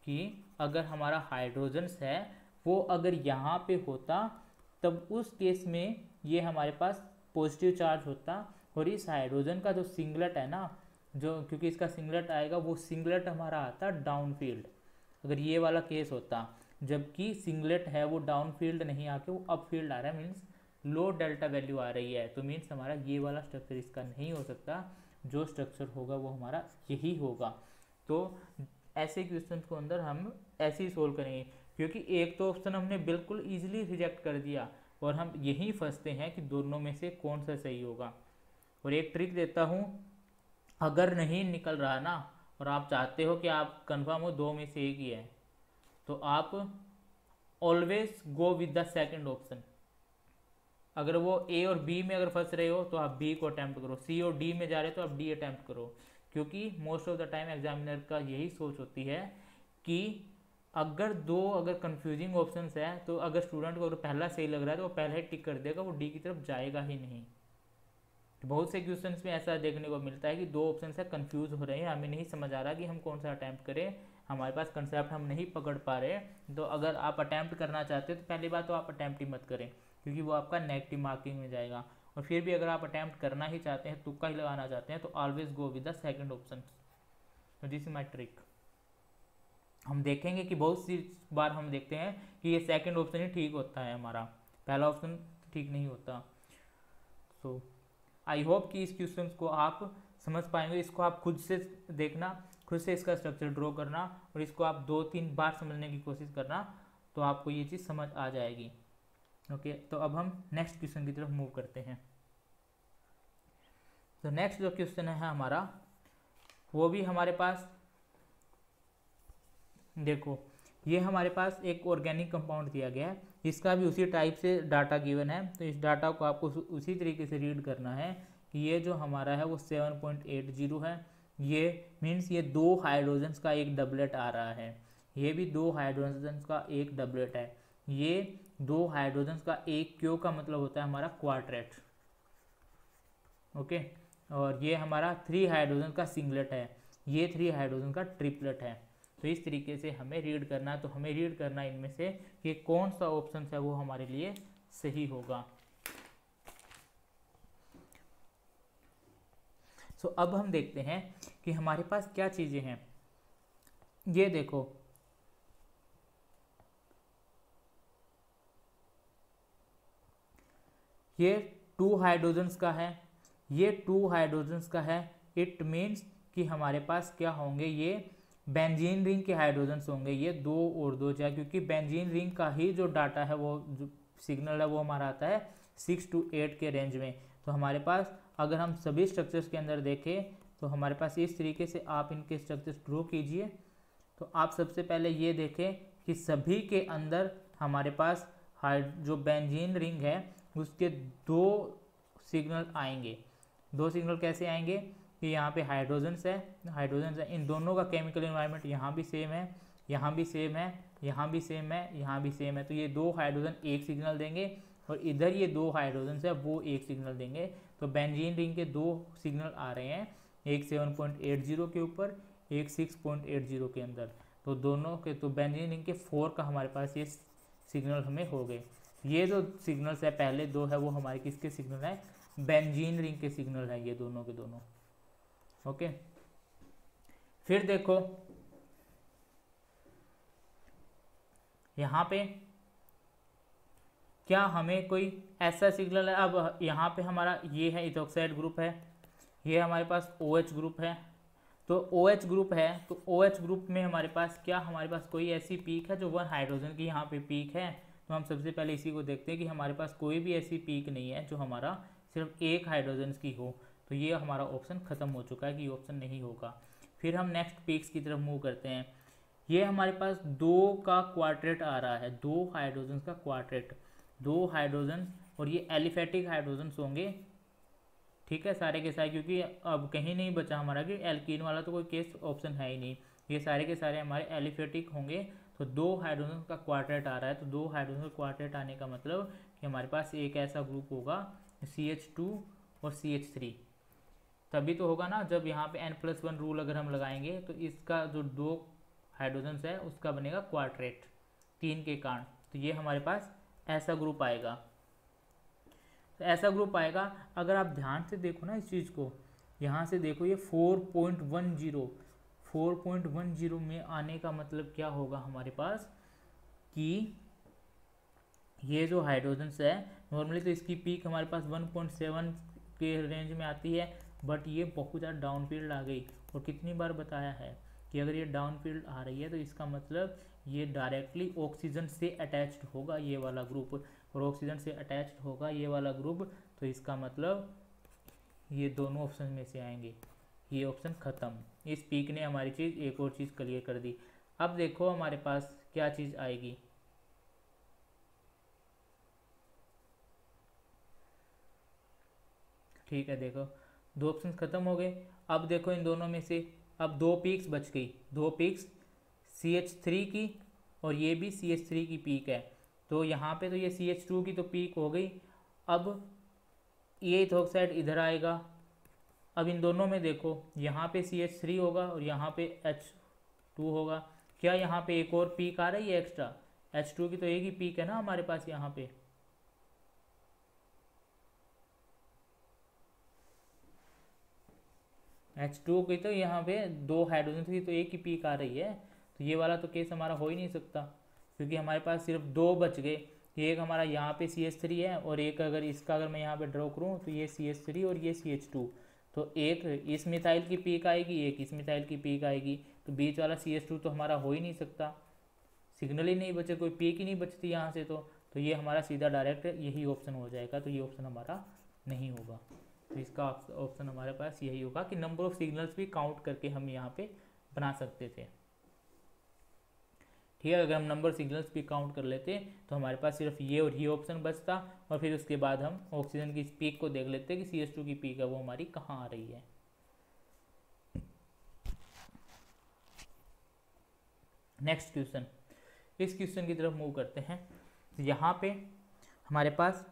कि अगर हमारा हाइड्रोजन्स है वो अगर यहाँ पे होता, तब उस केस में ये हमारे पास पॉजिटिव चार्ज होता, और इस हाइड्रोजन का जो सिंगलेट है ना, जो क्योंकि इसका सिंगलेट आएगा, वो सिंगलेट हमारा आता डाउन फील्ड, अगर ये वाला केस होता। जबकि सिंगलेट है वो डाउन फील्ड नहीं आके वो अप फील्ड आ रहा है, मीन्स लो डेल्टा वैल्यू आ रही है। तो मीन्स हमारा ये वाला स्ट्रक्चर इसका नहीं हो सकता, जो स्ट्रक्चर होगा वो हमारा यही होगा। तो ऐसे क्वेश्चन को अंदर हम ऐसे ही सोल्व करेंगे, क्योंकि एक तो ऑप्शन हमने बिल्कुल ईजिली रिजेक्ट कर दिया और हम यही फंसते हैं कि दोनों में से कौन सा सही होगा। और एक ट्रिक देता हूँ, अगर नहीं निकल रहा ना और आप चाहते हो कि आप कंफर्म हो दो में से एक ही है, तो आप always go with the second option. अगर वो ए और बी में अगर फंस रहे हो तो आप बी को अटैम्प्ट करो, सी और डी में जा रहे हो तो आप डी अटैम्प्ट करो। क्योंकि most of the time examiner का यही सोच होती है कि अगर कंफ्यूजिंग ऑप्शंस है तो अगर स्टूडेंट को अगर पहला सही लग रहा है तो वो पहले ही टिक कर देगा, वो डी की तरफ जाएगा ही नहीं। तो बहुत से क्वेश्चंस में ऐसा देखने को मिलता है कि दो ऑप्शन से कंफ्यूज हो रहे हैं, हमें नहीं समझ आ रहा कि हम कौन सा अटैम्प्ट करें, हमारे पास कंसेप्ट हम नहीं पकड़ पा रहे। तो अगर आप अटैम्प्ट करना चाहते हो तो पहली बात तो आप अटैम्प्ट ही मत करें, क्योंकि वो आपका नेगेटिव मार्किंग में जाएगा। और फिर भी अगर आप अटैम्प्ट करना ही चाहते हैं, तुक्का ही लगाना चाहते हैं, तो always go with the second option. तो दिस इज माई ट्रिक। हम देखेंगे कि बहुत सी बार हम देखते हैं कि ये सेकंड ऑप्शन ही ठीक होता है, हमारा पहला ऑप्शन ठीक नहीं होता। सो आई होप कि इस क्वेश्चन को आप समझ पाएंगे। इसको आप खुद से देखना, खुद से इसका स्ट्रक्चर ड्रॉ करना और इसको आप 2-3 बार समझने की कोशिश करना, तो आपको ये चीज़ समझ आ जाएगी। ओके, तो अब हम नेक्स्ट क्वेश्चन की तरफ मूव करते हैं। तो नेक्स्ट जो क्वेश्चन है हमारा, वो भी हमारे पास देखो, ये हमारे पास एक ऑर्गेनिक कंपाउंड दिया गया है, इसका भी उसी टाइप से डाटा गिवन है। तो इस डाटा को आपको उसी तरीके से रीड करना है कि ये जो हमारा है वो 7.80 है। ये मीन्स ये दो हाइड्रोजन्स का एक डबलेट आ रहा है, ये भी दो हाइड्रोजन्स का एक डबलेट है। ये दो हाइड्रोजन्स का एक क्यू का मतलब होता है हमारा क्वाड्रेट। ओके, और ये हमारा 3 हाइड्रोजन का सिंगलेट है, ये 3 हाइड्रोजन का ट्रिपलेट है। तो इस तरीके से हमें रीड करना है। तो हमें रीड करना है इनमें से कि कौन सा ऑप्शन है वो हमारे लिए सही होगा। सो अब हम देखते हैं कि हमारे पास क्या चीज़ें हैं। ये देखो, ये 2 हाइड्रोजन्स का है, ये 2 हाइड्रोजन्स का है। इट मीन्स कि हमारे पास क्या होंगे, ये बेंजीन रिंग के हाइड्रोजन्स होंगे, ये 2 और 2 चार, क्योंकि बेंजीन रिंग का ही जो डाटा है, वो जो सिग्नल है वो हमारा आता है 6 to 8 के रेंज में। तो हमारे पास अगर हम सभी स्ट्रक्चर्स के अंदर देखें तो हमारे पास इस तरीके से आप इनके स्ट्रक्चर्स ड्रॉ कीजिए। तो आप सबसे पहले ये देखें कि सभी के अंदर हमारे पास जो बेंजीन रिंग है उसके 2 सिग्नल आएंगे। दो सिग्नल कैसे आएंगे कि यहाँ पे हाइड्रोजन्स है, इन दोनों का केमिकल एनवायरनमेंट यहाँ भी सेम है, यहाँ भी सेम है, यहाँ भी सेम है, यहाँ भी सेम है, तो ये दो हाइड्रोजन एक सिग्नल देंगे और इधर ये दो हाइड्रोजन्स है वो एक सिग्नल देंगे। तो बेंजीन रिंग के दो सिग्नल आ रहे हैं, एक 7.80 के ऊपर, एक 6.80 के अंदर, तो दोनों के, तो बेंजीन रिंग के 4 का हमारे पास ये सिग्नल हमें हो गए। ये जो सिग्नल्स है पहले दो है वो हमारे किसके सिग्नल है, बेंजीन रिंग के सिग्नल है ये दोनों के दोनों। ओके, फिर देखो यहाँ पे क्या हमें कोई ऐसा सिग्नल है, अब यहाँ पे हमारा ये है इथोक्साइड ग्रुप है, ये हमारे पास OH ग्रुप है, तो OH ग्रुप है, तो OH ग्रुप में हमारे पास क्या, हमारे पास कोई ऐसी पीक है जो 1 हाइड्रोजन की यहाँ पे पीक है, तो हम सबसे पहले इसी को देखते हैं कि हमारे पास कोई भी ऐसी पीक नहीं है जो हमारा सिर्फ एक हाइड्रोजन की हो, तो ये हमारा ऑप्शन खत्म हो चुका है कि ये ऑप्शन नहीं होगा। फिर हम नेक्स्ट पीक्स की तरफ मूव करते हैं। ये हमारे पास 2 का क्वाड्रेट आ रहा है, 2 हाइड्रोजन का क्वाड्रेट, 2 हाइड्रोजन, और ये एलिफेटिक हाइड्रोजन होंगे, ठीक है, सारे के सारे, क्योंकि अब कहीं नहीं बचा हमारा कि एल्कीन वाला तो कोई केस ऑप्शन है ही नहीं, ये सारे के सारे हमारे एलिफेटिक होंगे। तो 2 हाइड्रोजन का क्वाड्रेट आ रहा है, तो 2 हाइड्रोजन का क्वाड्रेट आने का मतलब कि हमारे पास एक ऐसा ग्रुप होगा CH2 और CH3, तभी तो होगा ना, जब यहाँ पे N+1 रूल अगर हम लगाएंगे तो इसका जो 2 हाइड्रोजन है उसका बनेगा क्वाड्रेट 3 के कारण, तो ये हमारे पास ऐसा ग्रुप आएगा। तो ऐसा ग्रुप आएगा, अगर आप ध्यान से देखो ना इस चीज़ को, यहाँ से देखो ये 4.10 में आने का मतलब क्या होगा हमारे पास कि ये जो हाइड्रोजन्स है नॉर्मली तो इसकी पीक हमारे पास 1.7 के रेंज में आती है, बट ये बहुत ज़्यादा डाउन फील्ड आ गई, और कितनी बार बताया है कि अगर ये डाउन फील्ड आ रही है तो इसका मतलब ये डायरेक्टली ऑक्सीजन से अटैच्ड होगा ये वाला ग्रुप, और ऑक्सीजन से अटैच्ड होगा ये वाला ग्रुप, तो इसका मतलब ये दोनों ऑप्शन में से आएंगे, ये ऑप्शन ख़त्म। इस पीक ने हमारी चीज़ एक और चीज़ क्लियर कर दी। अब देखो हमारे पास क्या चीज़ आएगी, ठीक है, देखो 2 ऑप्शन ख़त्म हो गए। अब देखो इन दोनों में से अब 2 पीक्स बच गई, 2 पीक्स CH3 की, और ये भी CH3 की पीक है, तो यहाँ पे तो ये CH2 की तो पीक हो गई। अब ये इथोक्साइड इधर आएगा, अब इन दोनों में देखो यहाँ पे CH3 होगा और यहाँ पे H2 होगा, क्या यहाँ पे एक और पीक आ रही है एक्स्ट्रा, H2 की तो एक ही पीक है ना हमारे पास यहाँ पे, H2 की तो यहाँ पे 2 हाइड्रोजन की तो एक ही पीक आ रही है, तो ये वाला तो केस हमारा हो ही नहीं सकता, क्योंकि हमारे पास सिर्फ 2 बच गए, एक हमारा यहाँ पे CH3 है और एक अगर इसका अगर मैं यहाँ पे ड्रॉ करूँ तो ये CH3 और ये CH2, तो एक इस मिथाइल की पीक आएगी, एक इस मिथाइल की पीक आएगी, तो बीच वाला CH2 तो हमारा हो ही नहीं सकता, सिग्नल ही नहीं बचे, कोई पीक ही नहीं बचती यहाँ से, तो ये हमारा सीधा डायरेक्ट यही ऑप्शन हो जाएगा, तो ये ऑप्शन हमारा नहीं होगा। तो इसका ऑप्शन हमारे पास यही होगा कि नंबर ऑफ सिग्नल्स भी काउंट करके हम यहाँ पे बना सकते थे, ठीक है। अगर हम नंबर सिग्नल्स भी काउंट कर लेते तो हमारे पास सिर्फ ये और ये ऑप्शन बचता, और फिर उसके बाद हम ऑक्सीजन की पीक को देख लेते कि CH2 की पीक है वो हमारी कहाँ आ रही है। नेक्स्ट क्वेश्चन, इस क्वेश्चन की तरफ मूव करते हैं। तो यहाँ पे हमारे पास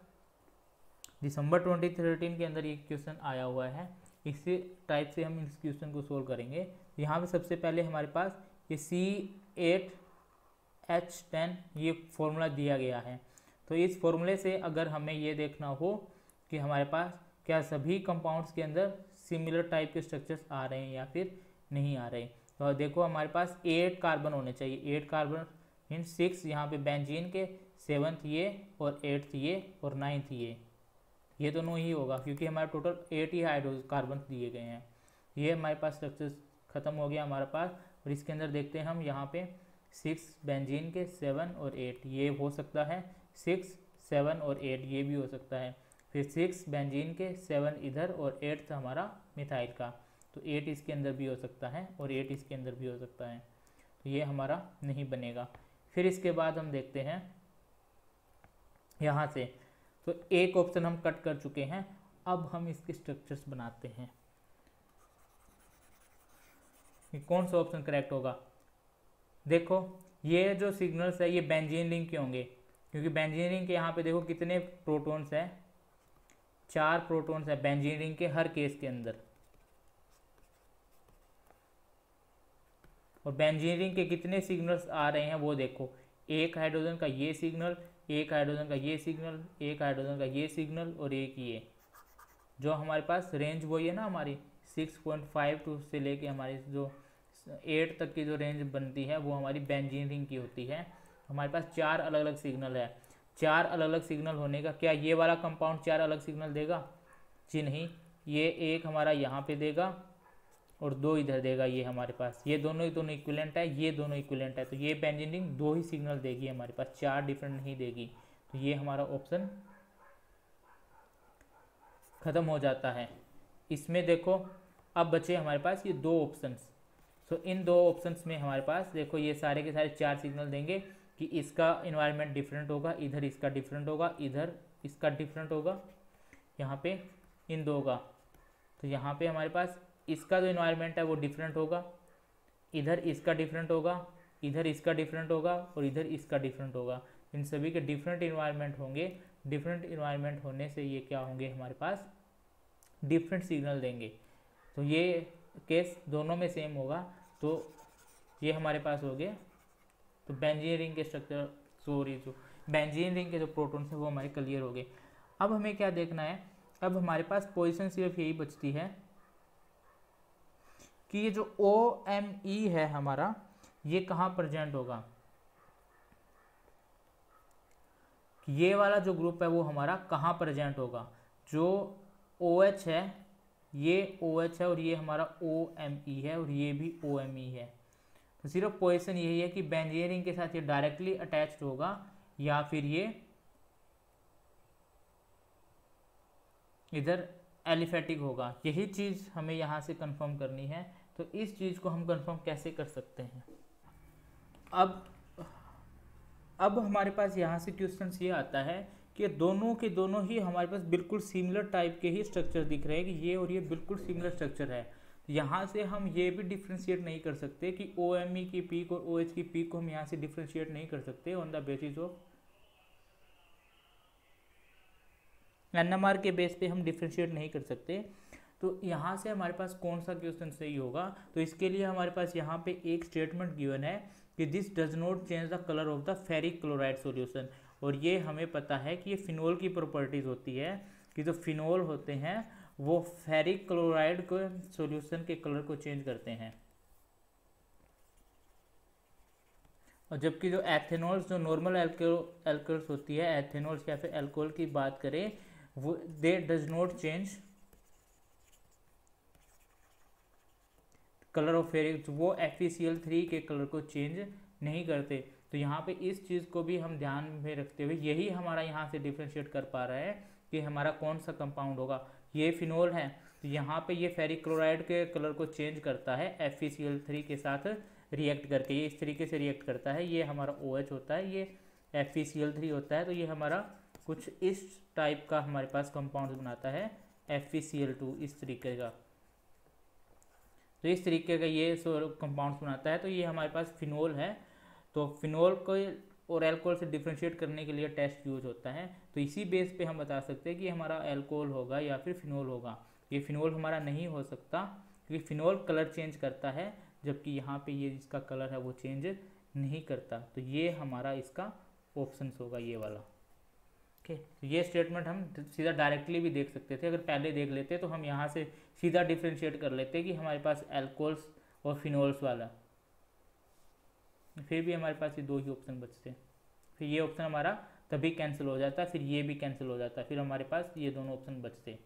दिसंबर 2013 के अंदर ये क्वेश्चन आया हुआ है, इसी टाइप से हम इस क्वेश्चन को सोल्व करेंगे। यहाँ पे सबसे पहले हमारे पास ये C8H10 ये फॉर्मूला दिया गया है, तो इस फॉर्मूले से अगर हमें ये देखना हो कि हमारे पास क्या सभी कंपाउंड्स के अंदर सिमिलर टाइप के स्ट्रक्चर्स आ रहे हैं या फिर नहीं आ रहे, तो देखो हमारे पास 8 कार्बन होने चाहिए, 8 कार्बन इन 6 यहाँ पे बेंजीन के, 7th ये और 8th ये और 9th ये दोनों ही होगा, क्योंकि हमारे टोटल 8 ही हाइड्रोकार्बन दिए गए हैं। ये हमारे पास स्ट्रक्चर खत्म हो गया हमारे पास, और इसके अंदर देखते हैं हम यहाँ पे 6 बेंजीन के, 7 और 8 ये हो सकता है, 6, 7 और 8 ये भी हो सकता है, फिर 6 बेंजीन के, 7 इधर और 8 हमारा मिथाइल का, तो 8 इसके अंदर भी हो सकता है और 8 इसके अंदर भी हो सकता है, तो ये हमारा नहीं बनेगा। फिर इसके बाद हम देखते हैं यहाँ से, तो एक ऑप्शन हम कट कर चुके हैं, अब हम इसके स्ट्रक्चर्स बनाते हैं कि कौन सा ऑप्शन करेक्ट होगा। देखो ये जो सिग्नल्स है ये बेंजीन रिंग के होंगे, क्योंकि बेंजीन रिंग के यहाँ पे देखो कितने प्रोटॉन्स हैं, 4 प्रोटॉन्स है बेंजीन रिंग के हर केस के अंदर। और बेंजीन रिंग के कितने सिग्नल्स आ रहे हैं वो देखो, एक हाइड्रोजन का ये सिग्नल, एक हाइड्रोजन का ये सिग्नल, एक हाइड्रोजन का ये सिग्नल और एक ये। जो हमारे पास रेंज वही है ना हमारी 6.52 से लेके हमारी जो 8 तक की जो रेंज बनती है वो हमारी बेंजीन रिंग की होती है। हमारे पास 4 अलग अलग सिग्नल है। 4 अलग अलग सिग्नल होने का क्या ये वाला कंपाउंड 4 अलग सिग्नल देगा? जी नहीं, ये एक हमारा यहाँ पे देगा और 2 इधर देगा। ये हमारे पास ये दोनों इक्विवेलेंट है, ये दोनों इक्विवेलेंट है, तो ये बेंजीन रिंग 2 ही सिग्नल देगी हमारे पास, 4 डिफरेंट नहीं देगी। तो ये हमारा ऑप्शन खत्म हो जाता है। इसमें देखो अब बचे हमारे पास ये 2 ऑप्शंस। तो इन 2 ऑप्शंस में हमारे पास देखो ये सारे के सारे 4 सिग्नल देंगे कि इसका इन्वायरमेंट डिफरेंट होगा, इधर इसका डिफरेंट होगा, इधर इसका डिफरेंट होगा, यहाँ पे इन 2 का। तो यहाँ पे हमारे पास इसका जो इन्वायरमेंट है वो डिफरेंट होगा, इधर इसका डिफरेंट होगा, इधर इसका डिफरेंट होगा और इधर इसका डिफरेंट होगा। इन सभी के डिफरेंट इन्वायरमेंट होंगे। डिफरेंट इन्वायरमेंट होने से ये क्या होंगे हमारे पास, डिफरेंट सिग्नल देंगे। तो ये केस दोनों में सेम होगा। तो ये हमारे पास हो गया। तो बेंजीन रिंग के स्ट्रक्चर जो बेंजीन रिंग के जो प्रोटॉन्स हैं वो हमारे क्लियर हो गए। अब हमें क्या देखना है, अब हमारे पास पोजीशन सिर्फ यही बचती है कि ये जो OMe है हमारा ये कहाँ प्रेजेंट होगा। ये वाला जो ग्रुप है वो हमारा कहाँ प्रेजेंट होगा। जो OH है ये OH है और ये हमारा OMe है और ये भी OMe है। तो सिर्फ पोजीशन यही है कि बेंजीन रिंग के साथ ये डायरेक्टली अटैच्ड होगा या फिर ये इधर एलिफेटिक होगा। यही चीज़ हमें यहाँ से कंफर्म करनी है। तो इस चीज़ को हम कंफर्म कैसे कर सकते हैं। अब हमारे पास यहाँ से क्वेश्चन ये आता है कि दोनों के दोनों ही हमारे पास बिल्कुल सिमिलर टाइप के ही स्ट्रक्चर दिख रहे हैं कि ये और ये बिल्कुल सिमिलर स्ट्रक्चर है। यहाँ से हम ये भी डिफ्रेंशिएट नहीं कर सकते कि OMe की पीक और OH की पीक को हम यहाँ से डिफ्रेंशिएट नहीं कर सकते on the basis of NMR के बेस पे हम डिफ्रेंशिएट नहीं कर सकते। तो यहाँ से हमारे पास कौन सा क्वेश्चन सही होगा। तो इसके लिए हमारे पास यहाँ पे एक स्टेटमेंट गिवन है कि this does not change the colour of the ferric chloride solution. और ये हमें पता है कि ये फिनोल की प्रॉपर्टीज होती है कि जो फिनोल होते हैं वो फेरिक क्लोराइड को सॉल्यूशन के कलर को चेंज करते हैं। और जबकि जो एथेनॉल्स जो नॉर्मल एल्कोहल्स होती है, एथेनॉल्स या फिर अल्कोहल की बात करें, वो दे does not change colour of ferric, वो FeCl3 के कलर को चेंज नहीं करते। तो यहाँ पे इस चीज़ को भी हम ध्यान में रखते हुए यही हमारा यहाँ से डिफ्रेंशिएट कर पा रहा है कि हमारा कौन सा कंपाउंड होगा। ये फिनोल है तो यहाँ पे ये फेरिक क्लोराइड के कलर को चेंज करता है FeCl3 के साथ रिएक्ट करके, ये इस तरीके से रिएक्ट करता है। ये हमारा OH होता है, ये FeCl3 होता है। तो ये हमारा कुछ इस टाइप का हमारे पास कंपाउंड बनाता है FeCl2 इस तरीके का। तो इस तरीके का ये कंपाउंड्स बनाता है। तो ये हमारे पास फिनोल है। तो फिनोल को और अल्कोहल से डिफ्रेंशिएट करने के लिए टेस्ट यूज होता है। तो इसी बेस पे हम बता सकते हैं कि हमारा अल्कोहल होगा या फिर फिनोल होगा। ये फिनोल हमारा नहीं हो सकता क्योंकि फिनोल कलर चेंज करता है, जबकि यहाँ पे ये जिसका कलर है वो चेंज नहीं करता। तो ये हमारा इसका ऑप्शन होगा ये वाला। ओके, तो ये स्टेटमेंट हम सीधा डायरेक्टली भी देख सकते थे। अगर पहले देख लेते तो हम यहाँ से सीधा डिफ्रेंशिएट कर लेते कि हमारे पास अल्कोहल्स और फिनोल्स वाला, फिर भी हमारे पास ये 2 ही ऑप्शन बचते। फिर ये ऑप्शन हमारा तभी कैंसिल हो जाता, फिर ये भी कैंसिल हो जाता, फिर हमारे पास ये दोनों ऑप्शन बचते,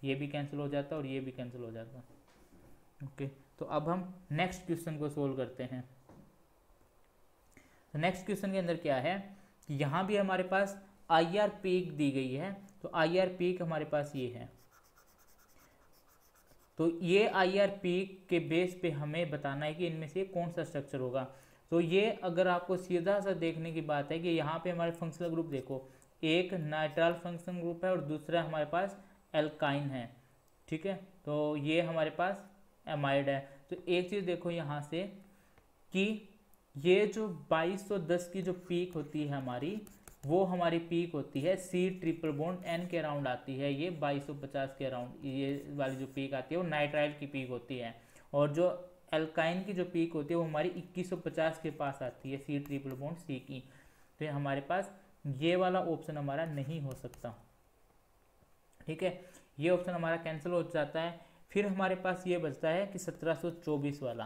ये भी कैंसिल हो जाता और ये भी कैंसिल हो जाता। ओके, तो अब हम नेक्स्ट क्वेश्चन को सोल्व करते हैं। तो नेक्स्ट क्वेश्चन के अंदर क्या है कि यहाँ भी हमारे पास IR पीक दी गई है। तो IR पीक हमारे पास ये है। तो ये IR पीक के बेस पे हमें बताना है कि इनमें से कौन सा स्ट्रक्चर होगा। तो ये अगर आपको सीधा सा देखने की बात है कि यहाँ पे हमारे फंक्शनल ग्रुप देखो, एक नाइट्राल फंक्शनल ग्रुप है और दूसरा हमारे पास एल्काइन है, ठीक है, तो ये हमारे पास एमाइड है। तो एक चीज़ देखो यहाँ से कि ये जो 2210 की जो पीक होती है हमारी, वो हमारी पीक होती है C ट्रिपल बॉन्ड N के अराउंड आती है, ये 2250 के अराउंड ये वाली जो पीक आती है वो नाइट्राइल की पीक होती है। और जो एल्काइन की जो पीक होती है वो हमारी 2150 के पास आती है C ट्रिपल बॉन्ड C की। तो हमारे पास ये वाला ऑप्शन हमारा नहीं हो सकता, ठीक है, ये ऑप्शन हमारा कैंसिल हो जाता है। फिर हमारे पास ये बचता है कि 1724 वाला।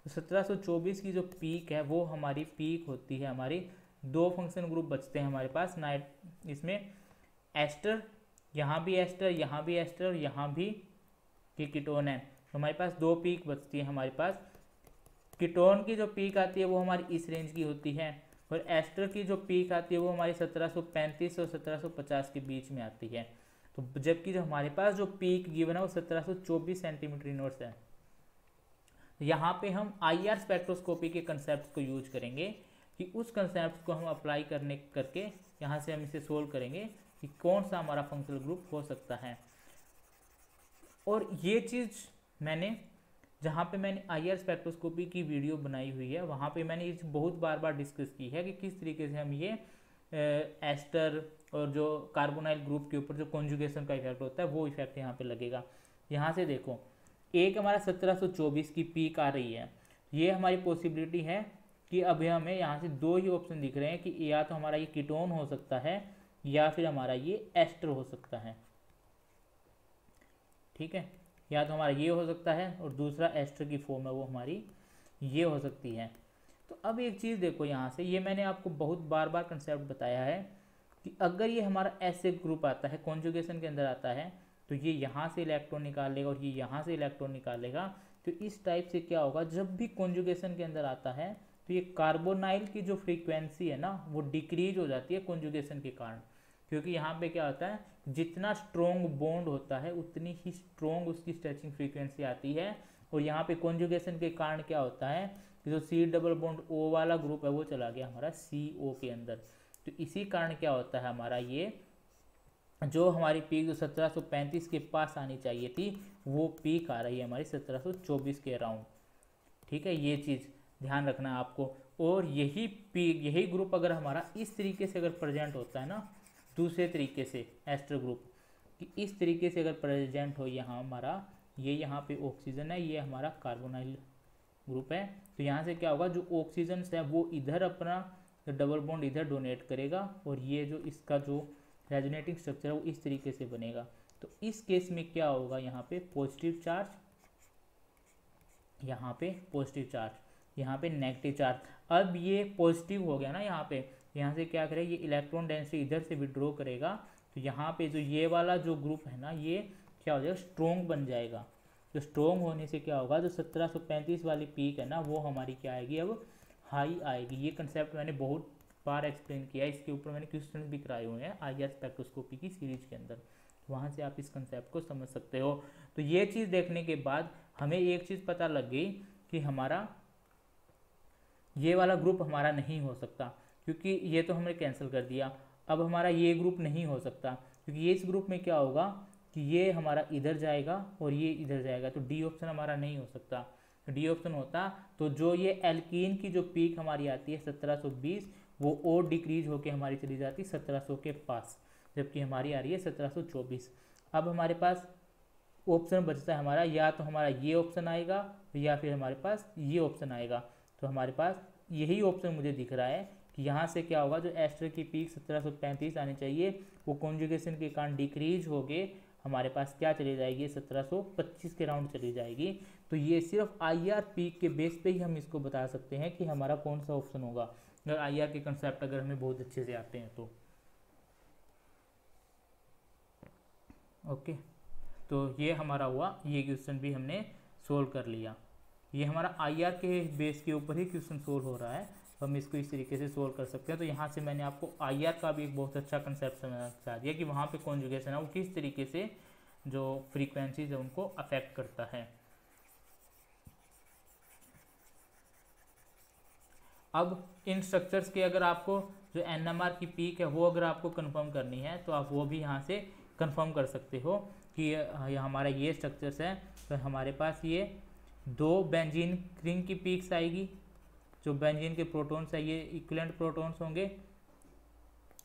तो 1724 की जो पीक है वो हमारी पीक होती है, हमारी दो फंक्शन ग्रुप बचते हैं हमारे पास नाइट, इसमें एस्टर, यहाँ भी एस्टर, यहाँ भी एस्टर, यहाँ भी कीटोन है। तो हमारे पास दो पीक बचती है हमारे पास। कीटोन की जो पीक आती है वो हमारी इस रेंज की होती है, और एस्टर की जो पीक आती है वो हमारी 1735 और 1750 के बीच में आती है। तो जबकि जो हमारे पास जो पीक गिवन है वो 1724 सेंटीमीटर इनवर्स है। तो यहाँ पे हम IR स्पेक्ट्रोस्कोपी के कंसेप्ट को यूज करेंगे कि उस कंसेप्ट को हम अप्लाई करके यहाँ से हम इसे सोल्व करेंगे कि कौन सा हमारा फंक्शनल ग्रुप हो सकता है। और ये चीज़ मैंने जहाँ पे मैंने IR स्पेक्ट्रोस्कोपी की वीडियो बनाई हुई है वहाँ पे मैंने ये बहुत बार डिस्कस की है कि किस तरीके से हम ये एस्टर और जो कार्बोनाइल ग्रुप के ऊपर जो कॉन्जुगेशन का इफेक्ट होता है वो इफेक्ट यहाँ पे लगेगा। यहाँ से देखो एक हमारा 1724 की पीक आ रही है, ये हमारी पॉसिबिलिटी है कि अभी हमें यहाँ से दो ही ऑप्शन दिख रहे हैं कि या तो हमारा ये कीटोन हो सकता है या फिर हमारा ये एस्टर हो सकता है, ठीक है, या तो हमारा ये हो सकता है और दूसरा एस्टर की फॉर्म है वो हमारी ये हो सकती है। तो अब एक चीज़ देखो यहाँ से, ये मैंने आपको बहुत बार कंसेप्ट बताया है कि अगर ये हमारा ऐसे ग्रुप आता है कॉन्जुगेशन के अंदर आता है तो ये यहाँ से इलेक्ट्रॉन निकाल लेगा और ये यहाँ से इलेक्ट्रॉन निकाल लेगा। तो इस टाइप से क्या होगा, जब भी कॉन्जुगेशन के अंदर आता है तो ये कार्बोनाइल की जो फ्रीक्वेंसी है ना वो डिक्रीज हो जाती है कॉन्जुगेशन के कारण, क्योंकि यहाँ पे क्या होता है जितना स्ट्रोंग बॉन्ड होता है उतनी ही स्ट्रोंग उसकी स्ट्रेचिंग फ्रीक्वेंसी आती है। और यहाँ पे कॉन्जुगेशन के कारण क्या होता है कि जो C डबल बॉन्ड O वाला ग्रुप है वो चला गया हमारा CO के अंदर। तो इसी कारण क्या होता है हमारा ये जो हमारी पीक जो 1735 के पास आनी चाहिए थी वो पीक आ रही है हमारी 1724 के अराउंड, ठीक है, ये चीज़ ध्यान रखना है आपको। और यही पीक यही ग्रुप अगर हमारा इस तरीके से अगर प्रेजेंट होता है ना दूसरे तरीके से एस्टर ग्रुप कि इस तरीके से अगर प्रेजेंट हो, यहाँ हमारा ये यहाँ पे ऑक्सीजन है, ये हमारा कार्बोनाइल ग्रुप है, तो यहाँ से क्या होगा जो ऑक्सीजन है वो इधर अपना डबल बॉन्ड इधर डोनेट करेगा और ये जो इसका जो रेजोनेटिंग स्ट्रक्चर है वो इस तरीके से बनेगा। तो इस केस में क्या होगा, यहाँ पे पॉजिटिव चार्ज, यहाँ पे पॉजिटिव चार्ज, यहाँ पे नेगेटिव चार्ज। अब ये पॉजिटिव हो गया ना, यहाँ से क्या करेगा ये इलेक्ट्रॉन डेंसिटी इधर से विड्रॉ करेगा, तो यहाँ पे जो ये वाला जो ग्रुप है ना ये क्या हो जाएगा स्ट्रोंग बन जाएगा। तो स्ट्रोंग होने से क्या होगा जो 1735 वाली पीक है ना वो हमारी क्या आएगी अब हाई आएगी। ये कंसेप्ट मैंने बहुत बार एक्सप्लेन किया है, इसके ऊपर मैंने क्वेश्चन भी कराए हुए हैं IR स्पेक्ट्रोस्कोपी की सीरीज के अंदर, वहाँ से आप इस कंसेप्ट को समझ सकते हो। तो ये चीज़ देखने के बाद हमें एक चीज़ पता लग गई कि हमारा ये वाला ग्रुप हमारा नहीं हो सकता, क्योंकि ये तो हमने कैंसिल कर दिया। अब हमारा ये ग्रुप नहीं हो सकता क्योंकि ये इस ग्रुप में क्या होगा कि ये हमारा इधर जाएगा और ये इधर जाएगा, तो डी ऑप्शन हमारा नहीं हो सकता। तो डी ऑप्शन होता तो जो ये एल्कीन की जो पीक हमारी आती है 1720 वो और डिक्रीज होके हमारी चली जाती है 1700 के पास, जबकि हमारी आ रही है 1724। अब हमारे पास ऑप्शन बचता है हमारा, या तो हमारा ये ऑप्शन आएगा या फिर हमारे पास ये ऑप्शन आएगा। तो हमारे पास यही ऑप्शन मुझे दिख रहा है कि यहाँ से क्या होगा जो एस्टर की पीक 1735 आनी चाहिए वो कॉन्जुगेशन के कारण डिक्रीज हो गए हमारे पास क्या चली जाएगी 1725 के राउंड चली जाएगी। तो ये सिर्फ IR पीक के बेस पे ही हम इसको बता सकते हैं कि हमारा कौन सा ऑप्शन होगा, अगर IR के कंसेप्ट अगर हमें बहुत अच्छे से आते हैं तो। ओके, तो ये हमारा हुआ, ये क्वेश्चन भी हमने सोल्व कर लिया। ये हमारा IR के बेस के ऊपर ही क्वेश्चन सोल्व हो रहा है, तो हम इसको इस तरीके से सोल्व कर सकते हैं। तो यहाँ से मैंने आपको IR का भी एक बहुत अच्छा कंसेप्ट समझा दिया कि वहाँ पे कॉन्जुगेशन है वो किस तरीके से जो फ्रीक्वेंसीज है उनको अफेक्ट करता है। अब इन स्ट्रक्चर्स के अगर आपको जो NMR की पीक है वो अगर आपको कंफर्म करनी है तो आप वो भी यहाँ से कंफर्म कर सकते हो कि ये हमारा ये स्ट्रक्चर्स है। तो हमारे पास ये 2 बेंजीन रिंग की पीक्स आएगी, जो बेंजीन के प्रोटॉन्स है ये इक्विवेलेंट प्रोटॉन्स होंगे।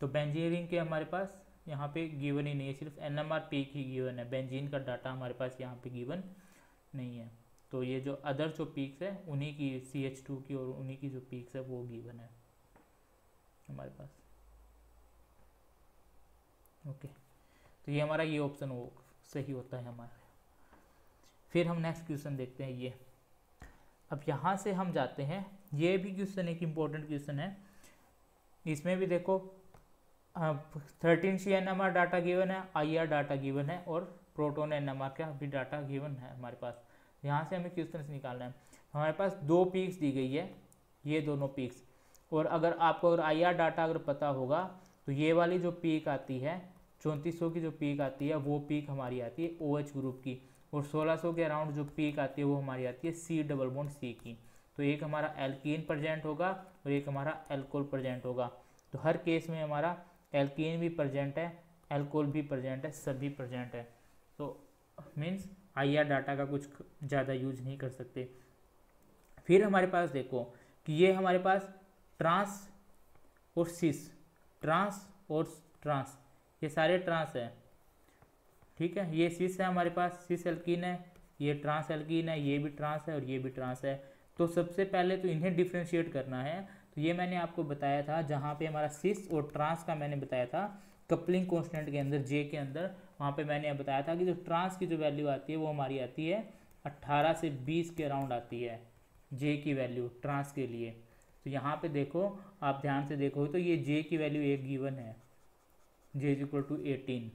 तो बेंजीन रिंग के हमारे पास यहाँ पे गिवन ही नहीं है, सिर्फ NMR पीक ही गिवन है, बेंजीन का डाटा हमारे पास यहाँ पे गिवन नहीं है। तो ये जो अदर जो पीक्स है उन्हीं की CH2 की और उन्हीं की जो पीक्स है वो गिवन है हमारे पास। ओके, तो ये हमारा ये ऑप्शन वो सही होता है हमारा। फिर हम नेक्स्ट क्वेश्चन देखते हैं ये। अब यहाँ से हम जाते हैं, ये भी क्वेश्चन एक इम्पोर्टेंट क्वेश्चन है। इसमें भी देखो 13C NMR डाटा गिवन है, IR डाटा गिवन है और प्रोटॉन NMR का भी डाटा गिवन है हमारे पास। यहाँ से हमें क्वेश्चन निकालना है। हमारे पास 2 पीक्स दी गई है, ये दोनों पीक्स, और अगर आपको अगर IR डाटा अगर पता होगा तो ये वाली जो पीक आती है 3400 की जो पीक आती है वो पीक हमारी आती है OH ग्रुप की, और 1600 के अराउंड जो पीक आती है वो हमारी आती है C डबल बॉन्ड C की। तो एक हमारा एल्कीन प्रेजेंट होगा और एक हमारा एल्कोहल प्रेजेंट होगा। तो हर केस में हमारा एल्कीन भी प्रेजेंट है, एल्कोहल भी प्रेजेंट है, सभी प्रेजेंट है। तो मीन्स IR डाटा का कुछ ज़्यादा यूज नहीं कर सकते। फिर हमारे पास देखो कि ये हमारे पास ट्रांस और सिस, ट्रांस और ट्रांस, ये सारे ट्रांस है, ठीक है। ये सिस है हमारे पास, सिस एल्कीन है, ये ट्रांस एल्कीन है, ये भी ट्रांस है और ये भी ट्रांस है। तो सबसे पहले तो इन्हें डिफ्रेंशिएट करना है। तो ये मैंने आपको बताया था, जहाँ पे हमारा सिस और ट्रांस का मैंने बताया था कपलिंग कांस्टेंट के अंदर J के अंदर, वहाँ पे मैंने बताया था कि जो ट्रांस की जो वैल्यू आती है वो हमारी आती है 18 से 20 के अराउंड आती है J की वैल्यू ट्रांस के लिए। तो यहाँ पे देखो, आप ध्यान से देखो तो ये J की वैल्यू एक गिवन है, J इज इक्वल टू 18,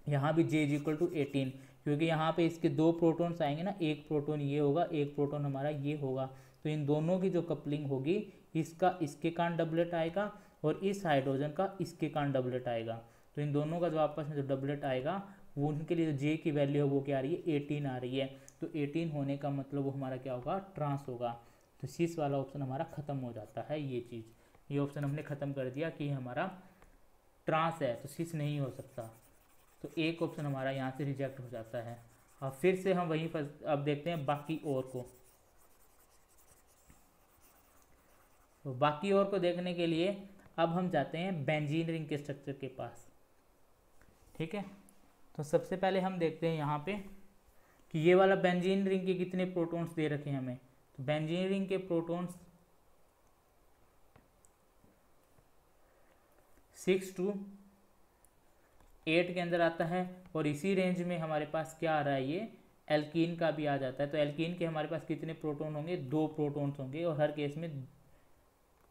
यहाँ भी J इज इक्वल टू 18, क्योंकि यहाँ पे इसके 2 प्रोटॉन्स आएंगे ना, एक प्रोटॉन ये होगा, एक प्रोटॉन हमारा ये होगा। तो इन दोनों की जो कपलिंग होगी, इसका इसके कारण डबलेट आएगा और इस हाइड्रोजन का इसके कारण डबलेट आएगा। तो इन दोनों का जो आपस में जो डबलेट आएगा वो उनके लिए जो J की वैल्यू है वो क्या आ रही है, 18 आ रही है। तो 18 होने का मतलब वो हमारा क्या होगा, ट्रांस होगा। तो सिस वाला ऑप्शन हमारा खत्म हो जाता है। ये चीज़, ये ऑप्शन हमने खत्म कर दिया कि हमारा ट्रांस है तो सिस नहीं हो सकता। तो एक ऑप्शन हमारा यहाँ से रिजेक्ट हो जाता है। अब फिर से हम वहीं पर अब देखते हैं बाकी और को। तो बाकी और को देखने के लिए अब हम जाते हैं बेंजीन रिंग के स्ट्रक्चर के पास, ठीक है। तो सबसे पहले हम देखते हैं यहाँ पे कि ये वाला बेंजीन रिंग के कितने प्रोटॉन्स दे रखे हैं हमें। तो बेंजीन रिंग के प्रोटॉन्स 6 to 8 के अंदर आता है, और इसी रेंज में हमारे पास क्या आ रहा है, ये एल्कीन का भी आ जाता है। तो एल्कीन के हमारे पास कितने प्रोटॉन होंगे, 2 प्रोटॉन्स होंगे, और हर केस में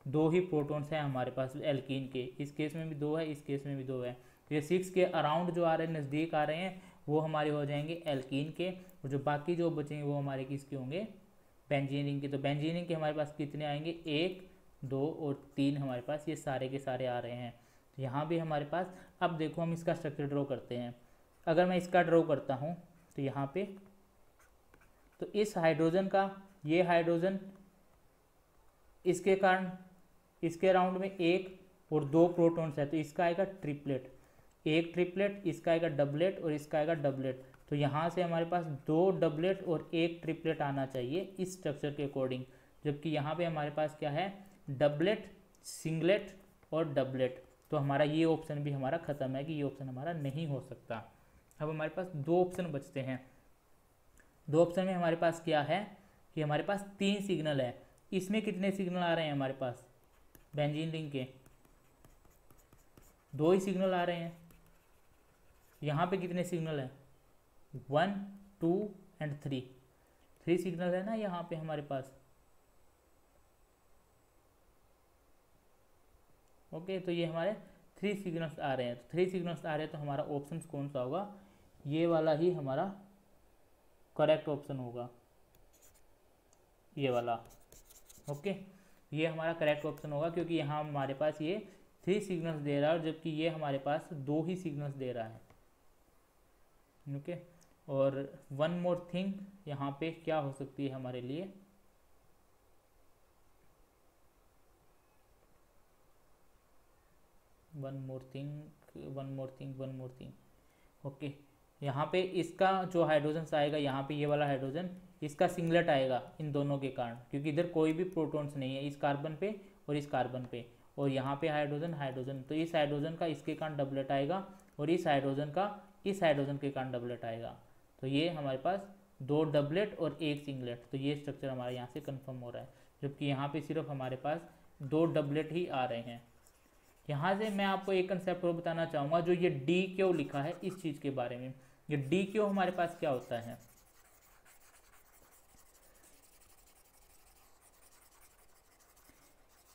2 ही प्रोटॉन्स हैं हमारे पास एल्कीन के। इस केस में भी 2 है, इस केस में भी 2 है। तो ये 6 के अराउंड जो आ रहे हैं, नज़दीक आ रहे हैं, वो हमारे हो जाएंगे एल्कीन के, और जो बाकी जो बचेंगे वो हमारे किसके होंगे, बेंजीन रिंग के। तो बेंजीन रिंग के हमारे पास कितने आएंगे, 1, 2 और 3 हमारे पास ये सारे के सारे आ रहे हैं। तो यहाँ भी हमारे पास, अब देखो हम इसका स्ट्रक्चर ड्रॉ करते हैं। अगर मैं इसका ड्रॉ करता हूँ तो यहाँ पे, तो इस हाइड्रोजन का, ये हाइड्रोजन इसके कारण इसके अराउंड में 1 और 2 प्रोटॉन्स है, तो इसका आएगा ट्रिपलेट, एक ट्रिपलेट, इसका आएगा डबलेट और इसका आएगा डबलेट। तो यहाँ से हमारे पास 2 डबलेट और 1 ट्रिपलेट आना चाहिए इस स्ट्रक्चर के अकॉर्डिंग, जबकि यहाँ पे हमारे पास क्या है, डबलेट, सिंगलेट और डबलेट। तो हमारा ये ऑप्शन भी हमारा खत्म है कि ये ऑप्शन हमारा नहीं हो सकता। अब हमारे पास 2 ऑप्शन बचते हैं। 2 ऑप्शन में हमारे पास क्या है कि हमारे पास 3 सिग्नल है। इसमें कितने सिग्नल आ रहे हैं हमारे पास, बेंजीन रिंग के 2 ही सिग्नल आ रहे हैं। यहाँ पे कितने सिग्नल हैं, 1, 2 एंड 3 सिग्नल है ना यहाँ पे हमारे पास। ओके, तो ये हमारे 3 सिग्नल्स आ रहे हैं। तो 3 सिग्नल्स आ रहे हैं, तो हमारा ऑप्शन कौन सा होगा, ये वाला ही हमारा करेक्ट ऑप्शन होगा, ये वाला। ओके, ये हमारा करेक्ट ऑप्शन होगा, क्योंकि यहाँ हमारे पास ये 3 सिग्नल्स दे रहा है, और जबकि ये हमारे पास 2 ही सिग्नल्स दे रहा है। ओके, और वन मोर थिंग यहाँ पे क्या हो सकती है हमारे लिए, one more thing one more thing. Okay, यहाँ पे इसका जो हाइड्रोजन आएगा, यहाँ पे ये वाला हाइड्रोजन, इसका सिंगलेट आएगा इन दोनों के कारण, क्योंकि इधर कोई भी प्रोटॉन्स नहीं है, इस कार्बन पे और इस कार्बन पे, और यहाँ पे हाइड्रोजन, तो इस हाइड्रोजन का इसके कारण डबलेट आएगा और इस हाइड्रोजन का इस हाइड्रोजन के कारण डबलेट आएगा। तो ये हमारे पास 2 डबलेट और 1 सिंगलेट, तो ये स्ट्रक्चर हमारे यहाँ से कंफर्म हो रहा है, जबकि यहाँ पे सिर्फ हमारे पास 2 डबलेट ही आ रहे हैं। यहाँ से मैं आपको एक कंसेप्ट और बताना चाहूँगा, जो ये डी क्यू लिखा है इस चीज़ के बारे में। ये डी क्यू हमारे पास क्या होता है,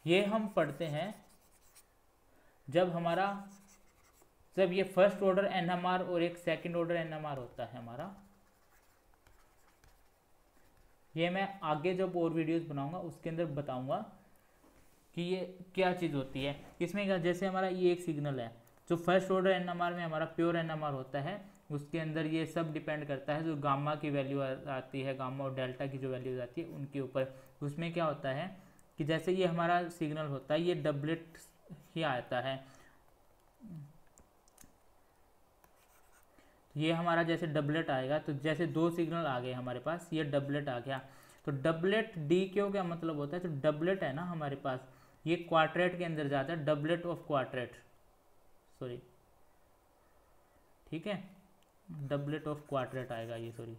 ये हम पढ़ते हैं जब ये फर्स्ट ऑर्डर एनएमआर और एक सेकंड ऑर्डर एनएमआर होता है हमारा। ये मैं आगे जब और वीडियोस बनाऊंगा उसके अंदर बताऊंगा कि ये क्या चीज़ होती है। इसमें जैसे हमारा ये एक सिग्नल है, जो फर्स्ट ऑर्डर एनएमआर में हमारा प्योर एनएमआर होता है, उसके अंदर ये सब डिपेंड करता है, जो गामा की वैल्यू आती है, गामा और डेल्टा की जो वैल्यूज आती है उनके ऊपर। उसमें क्या होता है कि जैसे ये हमारा सिग्नल होता है, ये डबलेट ही आता है, ये हमारा जैसे डबलेट आएगा, तो जैसे 2 सिग्नल आ गए हमारे पास, ये डबलेट आ गया, तो डबलेट डी क्यू क्या मतलब होता है, तो डबलेट है ना हमारे पास, ये क्वाड्रेट के अंदर जाता है, डबलेट ऑफ क्वाड्रेट, सॉरी ठीक है, डबलेट ऑफ क्वाड्रेट आएगा ये, सॉरी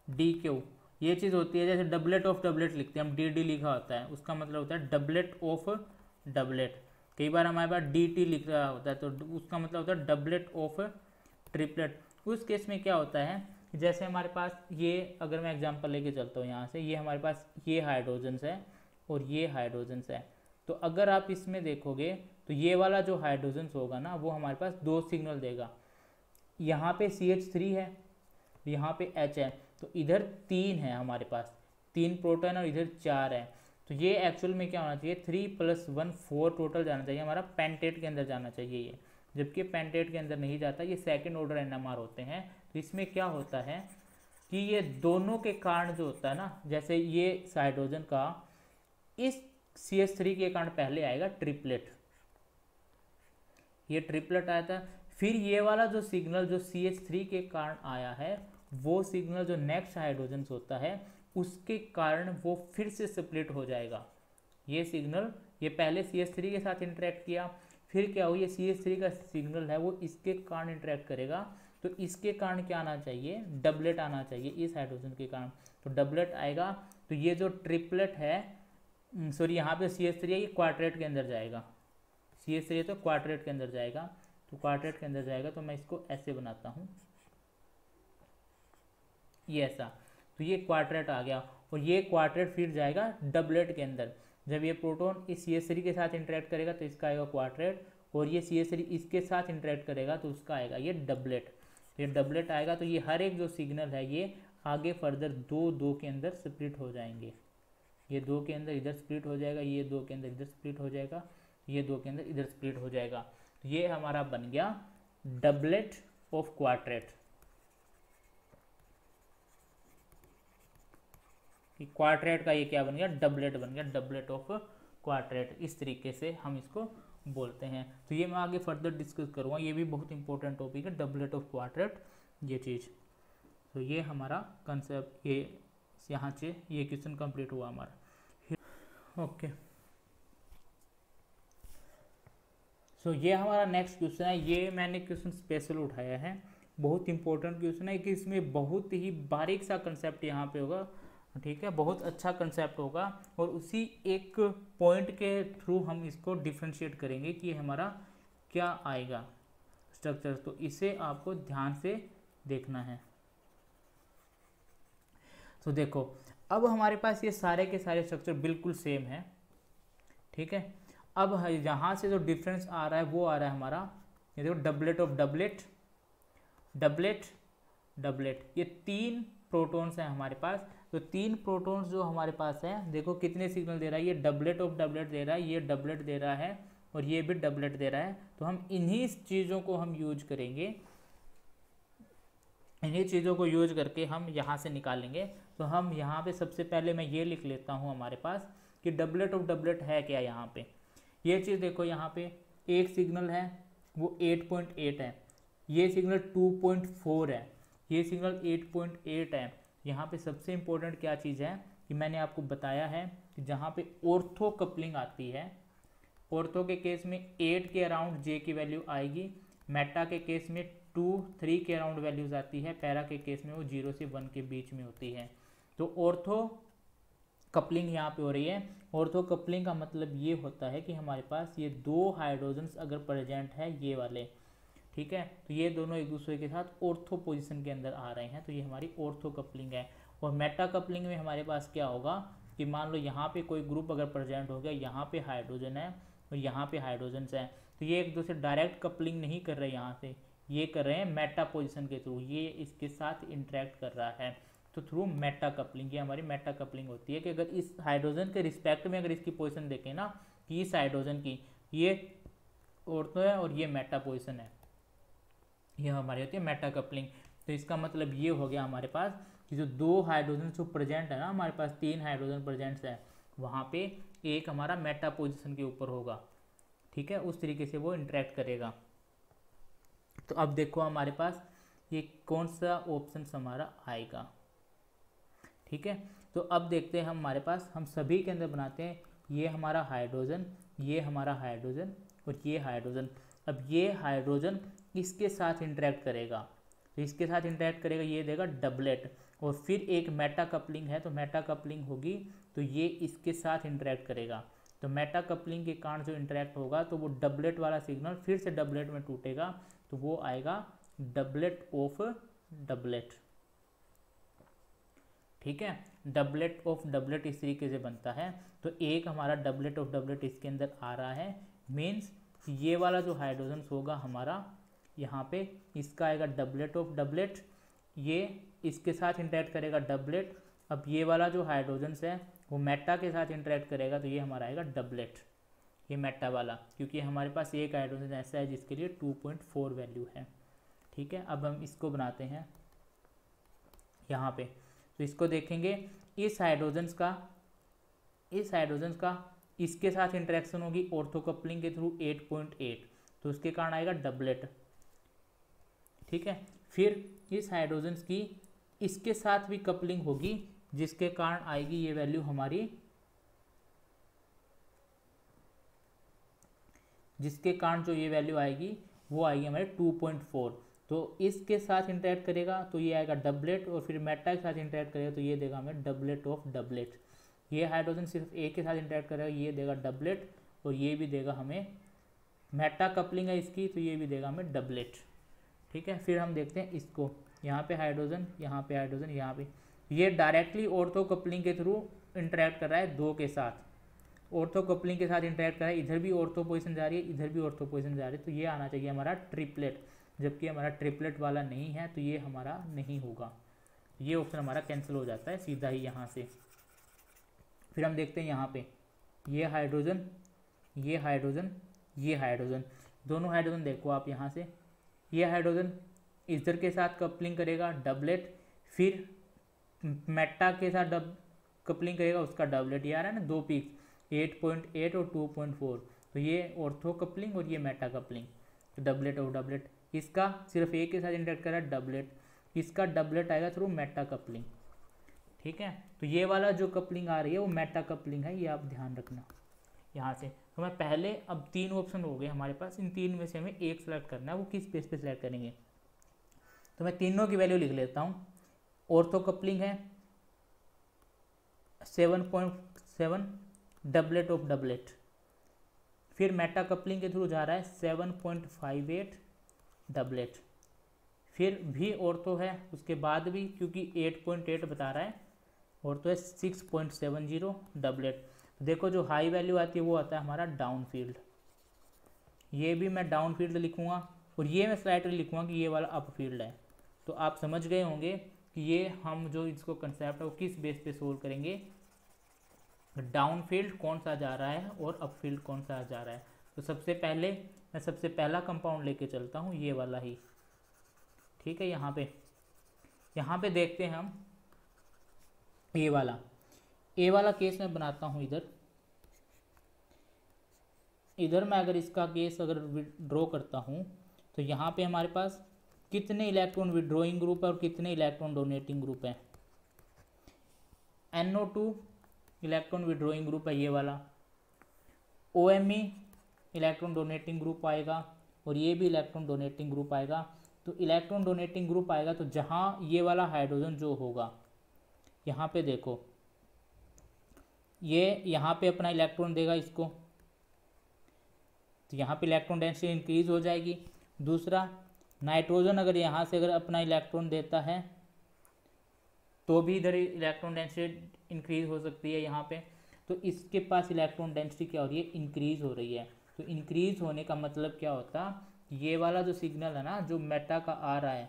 डी क्यू ये चीज़ होती है। जैसे डबलेट ऑफ डबलेट लिखते हैं हम, डी डी लिखा होता है, उसका मतलब होता है डबलेट ऑफ डबलेट। कई बार हमारे पास डी टी लिख रहा होता है, तो उसका मतलब होता है डबलेट ऑफ ट्रिपलेट। उस केस में क्या होता है, जैसे हमारे पास ये, अगर मैं एग्जांपल लेके चलता हूँ यहाँ से, ये हमारे पास ये हाइड्रोजन्स है और ये हाइड्रोजन्स है, तो अगर आप इसमें देखोगे तो ये वाला जो हाइड्रोजन्स होगा ना, वो हमारे पास 2 सिग्नल देगा। यहाँ पे CH3 है, यहाँ पे H है, तो इधर 3 है हमारे पास, 3 प्रोटॉन और इधर 4 है। तो ये एक्चुअल में क्या होना चाहिए, 3 + 1 4 टोटल जाना चाहिए, हमारा पेंटेट के अंदर जाना चाहिए ये, जबकि पेंटेट के अंदर नहीं जाता, ये सेकंड ऑर्डर एनएमआर होते हैं। तो इसमें क्या होता है कि ये दोनों के कारण जो होता है ना, जैसे ये हाइड्रोजन का इस CH3 के कारण पहले आएगा ट्रिपलेट, ये ट्रिपलेट आया था, फिर ये वाला जो सिग्नल जो CH3 के कारण आया है, वो सिग्नल जो नेक्स्ट हाइड्रोजन होता है उसके कारण वो फिर से स्प्लिट हो जाएगा। ये सिग्नल, ये पहले CH3 के साथ इंटरेक्ट किया, फिर क्या हुआ, ये CH3 का सिग्नल है वो इसके कारण इंटरेक्ट करेगा, तो इसके कारण क्या आना चाहिए, डबलेट आना चाहिए इस हाइड्रोजन के कारण, तो डबलेट आएगा। तो ये जो ट्रिपलेट है, सॉरी यहाँ पे CH3 है, ये क्वाड्रेट के अंदर जाएगा, CH3 तो क्वाड्रेट के अंदर जाएगा, तो क्वाड्रेट के अंदर जाएगा, तो मैं इसको ऐसे बनाता हूँ, ये ऐसा, तो ये क्वाड्रेट आ गया, और ये क्वाड्रेट फिर जाएगा डबलेट के अंदर। जब ये प्रोटॉन इस CH3 के साथ इंटरेक्ट करेगा तो इसका आएगा क्वाड्रेट, और ये CH3 इसके साथ इंटरेक्ट करेगा तो उसका आएगा ये डबलेट। ये डबलेट आएगा, तो ये हर एक जो सिग्नल है ये आगे फर्दर 2 के अंदर स्प्लिट हो जाएंगे, ये 2 के अंदर इधर स्प्लिट हो जाएगा, ये 2 के अंदर इधर स्प्लिट हो जाएगा, ये 2 के अंदर इधर स्प्लिट हो जाएगा। तो ये हमारा बन गया डबलेट ऑफ क्वाड्रेट, कि क्वाड्रेट का ये क्या बन गया, डबलेट बन गया, डबलेट ऑफ क्वाड्रेट, इस तरीके से हम इसको बोलते हैं। तो ये मैं आगे फर्दर डिस्कस करूँगा, ये भी बहुत इंपॉर्टेंट टॉपिक है, डबलेट ऑफ क्वाड्रेट ये चीज़। तो ये हमारा कंसेप्ट, ये यहाँ से ये क्वेश्चन कंप्लीट हुआ हमारा। ओके, सो ये हमारा नेक्स्ट क्वेश्चन है, ये मैंने क्वेश्चन स्पेशल उठाया है, बहुत इंपॉर्टेंट क्वेश्चन है, कि इसमें बहुत ही बारीक सा कंसेप्ट यहाँ पे होगा, ठीक है, बहुत अच्छा कंसेप्ट होगा, और उसी एक पॉइंट के थ्रू हम इसको डिफ्रेंशिएट करेंगे कि हमारा क्या आएगा स्ट्रक्चर, तो इसे आपको ध्यान से देखना है। तो देखो, अब हमारे पास ये सारे के सारे स्ट्रक्चर बिल्कुल सेम है, ठीक है। अब यहाँ से जो डिफरेंस आ रहा है वो आ रहा है हमारा, ये देखो, doublet of doublet, doublet doublet, ये 3 प्रोटॉन्स हैं हमारे पास। तो 3 प्रोटॉन्स जो हमारे पास है, देखो कितने सिग्नल दे रहा है, ये डबलेट ऑफ डबलेट दे रहा है, ये डबलेट दे रहा है, और ये भी डबलेट दे रहा है। तो हम इन्हीं चीज़ों को हम यूज करेंगे, इन्हीं चीज़ों को यूज करके हम यहाँ से निकालेंगे। तो हम यहाँ पे सबसे पहले मैं ये लिख लेता हूँ हमारे पास कि डबलेट ऑफ डबलेट है क्या, यहाँ पे ये चीज़ देखो यहाँ पे एक सिग्नल है वो 8.8 है, ये सिग्नल 2.4 है, ये सिग्नल 8.8 है। यहाँ पे सबसे इम्पोर्टेंट क्या चीज़ है कि मैंने आपको बताया है कि जहाँ पे ऑर्थो कपलिंग आती है, ऑर्थो के केस में 8 के अराउंड जे की वैल्यू आएगी, मेटा के केस में 2, 3 के अराउंड वैल्यूज आती है, पैरा के केस में वो 0 से 1 के बीच में होती है। तो ऑर्थो कपलिंग यहाँ पे हो रही है। ऑर्थो कपलिंग का मतलब ये होता है कि हमारे पास ये दो हाइड्रोजन्स अगर प्रेजेंट है ये वाले, ठीक है, तो ये दोनों एक दूसरे के साथ ऑर्थो पोजीशन के अंदर आ रहे हैं, तो ये हमारी ऑर्थो कपलिंग है। और मेटा कपलिंग में हमारे पास क्या होगा कि मान लो यहाँ पे कोई ग्रुप अगर प्रेजेंट हो गया, यहाँ पे हाइड्रोजन है और यहाँ पे हाइड्रोजन्स हैं, तो ये एक दूसरे डायरेक्ट कपलिंग नहीं कर रहे यहाँ से, ये कर रहे हैं मेटा पोजिशन के थ्रू, ये इसके साथ इंटरेक्ट कर रहा है, तो थ्रू मेटा कपलिंग। ये हमारी मेटा कपलिंग होती है कि अगर इस हाइड्रोजन के रिस्पेक्ट में अगर इसकी पोजीशन देखें ना कि इस हाइड्रोजन की ये ऑर्थो है और ये मेटा पोजीशन है, ये हमारी होती है मेटा कपलिंग। तो इसका मतलब ये हो गया हमारे पास कि जो दो हाइड्रोजन जो प्रेजेंट है ना, हमारे पास 3 हाइड्रोजन प्रेजेंट्स है, वहाँ पे एक हमारा मेटा पोजीशन के ऊपर होगा, ठीक है, उस तरीके से वो इंटरेक्ट करेगा। तो अब देखो हमारे पास ये कौन सा ऑप्शन हमारा आएगा, ठीक है। तो अब देखते हैं हमारे पास, हम सभी के अंदर बनाते हैं, ये हमारा हाइड्रोजन, ये हमारा हाइड्रोजन और ये हाइड्रोजन। अब ये हाइड्रोजन इसके साथ इंटरेक्ट करेगा, तो इसके साथ इंटरेक्ट करेगा, ये देगा डबलेट, और फिर एक मेटा कपलिंग है, तो मेटा कपलिंग होगी तो ये इसके साथ इंटरेक्ट करेगा, तो मेटा कपलिंग के कारण जो इंटरेक्ट होगा तो वो डबलेट वाला सिग्नल फिर से डबलेट में टूटेगा, तो वो आएगा डबलेट ऑफ डबलेट, ठीक है, डबलेट ऑफ डबलेट इस तरीके से बनता है। तो एक हमारा डबलेट ऑफ डबलेट इसके अंदर आ रहा है, मीन्स ये वाला जो हाइड्रोजन होगा हमारा यहाँ पे, इसका आएगा डबलेट ऑफ डबलेट, ये इसके साथ इंटरेक्ट करेगा डबलेट। अब ये वाला जो हाइड्रोजन है वो मेटा के साथ इंटरेक्ट करेगा, तो ये हमारा आएगा डबलेट, ये मेटा वाला, क्योंकि हमारे पास एक हाइड्रोजन ऐसा है जिसके लिए 2.4 वैल्यू है, ठीक है। अब हम इसको बनाते हैं यहाँ पे, तो इसको देखेंगे, इस हाइड्रोजन का इसके साथ इंटरेक्शन होगी ऑर्थो कपलिंग के थ्रू 8.8, तो उसके कारण आएगा डबलेट, ठीक है। फिर इस हाइड्रोजन की इसके साथ भी कपलिंग होगी, जिसके कारण आएगी ये वैल्यू हमारी, जिसके कारण जो ये वैल्यू आएगी वो आएगी हमारे 2.4, तो इसके साथ इंटरेक्ट करेगा तो ये आएगा डबलेट, और फिर मेटा के साथ इंटरेक्ट करेगा तो ये देगा हमें डबलेट ऑफ डबलेट। ये हाइड्रोजन सिर्फ एक के साथ इंटरेक्ट करेगा, ये देगा डबलेट, और ये भी देगा हमें, मेटा कपलिंग है इसकी तो ये भी देगा हमें डबलेट, ठीक है। फिर हम देखते हैं इसको, यहाँ पे हाइड्रोजन, यहाँ पे हाइड्रोजन, यहाँ पे, ये डायरेक्टली ऑर्थो कपलिंग के थ्रू इंटरेक्ट कर रहा है दो के साथ, ऑर्थो कपलिंग के साथ इंटरेक्ट कर रहा है, इधर भी ऑर्थो पोजीशन जा रही है, इधर भी ऑर्थो पोजीशन जा रही है, तो ये आना चाहिए हमारा ट्रिपलेट, जबकि हमारा ट्रिपलेट वाला नहीं है, तो ये हमारा नहीं होगा, ये ऑप्शन हमारा कैंसिल हो जाता है सीधा ही यहाँ से। फिर हम देखते हैं यहाँ पे, ये हाइड्रोजन, ये हाइड्रोजन, ये हाइड्रोजन, दोनों हाइड्रोजन देखो आप यहाँ से, ये हाइड्रोजन इधर के साथ कपलिंग करेगा डबलेट, फिर मेटा के साथ कपलिंग करेगा उसका डबलेट, ये आ रहा है ना दो पिक्स 8.8 और 2.4, तो ये ऑर्थो कपलिंग और ये मेटा कपलिंग, तो डबलेट और डबलेट, इसका सिर्फ एक के साथ इंटरेक्ट कर रहा है डबलेट, इसका डबलेट आएगा थ्रू मेटा कपलिंग, ठीक है। तो ये वाला जो कपलिंग आ रही है वो मेटा कपलिंग है, ये आप ध्यान रखना यहाँ से। तो मैं पहले, अब 3 ऑप्शन हो गए हमारे पास, इन 3 में से हमें एक सेलेक्ट करना है, वो किस बेस पे सेलेक्ट करेंगे, तो मैं तीनों की वैल्यू लिख लेता हूँ। ऑर्थो कपलिंग है 7.7 डबलेट ऑफ डबलेट, फिर मेटा कपलिंग के थ्रू जा रहा है 7.58 डबलेट, फिर भी ऑर्थो है उसके बाद भी, क्योंकि 8.8 बता रहा है, ऑर्थो है 6.70 डबलेट। देखो जो हाई वैल्यू आती है वो आता है हमारा डाउन फील्ड, ये भी मैं डाउन फील्ड लिखूँगा, और ये मैं स्लाइडली लिखूँगा कि ये वाला अप फील्ड है। तो आप समझ गए होंगे कि ये हम जो इसको कंसेप्ट है वो किस बेस पे सोल्व करेंगे, डाउन फील्ड कौन सा जा रहा है और अप फील्ड कौन सा जा रहा है। तो सबसे पहले मैं सबसे पहला कंपाउंड लेके चलता हूँ, ये वाला ही, ठीक है। यहाँ पे देखते हैं हम ए वाला केस में बनाता हूँ इधर, इधर मैं अगर इसका केस अगर ड्रॉ करता हूँ तो यहाँ पे हमारे पास कितने इलेक्ट्रॉन विड्रॉइंग ग्रुप है और कितने इलेक्ट्रॉन डोनेटिंग ग्रुप है। NO2 इलेक्ट्रॉन विड्रॉइंग ग्रुप है ये वाला, OMe इलेक्ट्रॉन डोनेटिंग ग्रुप आएगा और ये भी इलेक्ट्रॉन डोनेटिंग ग्रुप आएगा। तो इलेक्ट्रॉन डोनेटिंग ग्रुप आएगा तो जहाँ ये वाला हाइड्रोजन जो होगा, यहाँ पे देखो ये यहाँ पे अपना इलेक्ट्रॉन देगा इसको, तो यहाँ पे इलेक्ट्रॉन डेंसिटी इंक्रीज हो जाएगी। दूसरा नाइट्रोजन अगर यहाँ से अगर अपना इलेक्ट्रॉन देता है तो भी इधर इलेक्ट्रॉन डेंसिटी इंक्रीज हो सकती है यहाँ पे। तो इसके पास इलेक्ट्रॉन डेंसिटी क्या हो रही है, इंक्रीज हो रही है। तो इंक्रीज होने का मतलब क्या होता, ये वाला जो सिग्नल है ना जो मेटा का आ रहा है,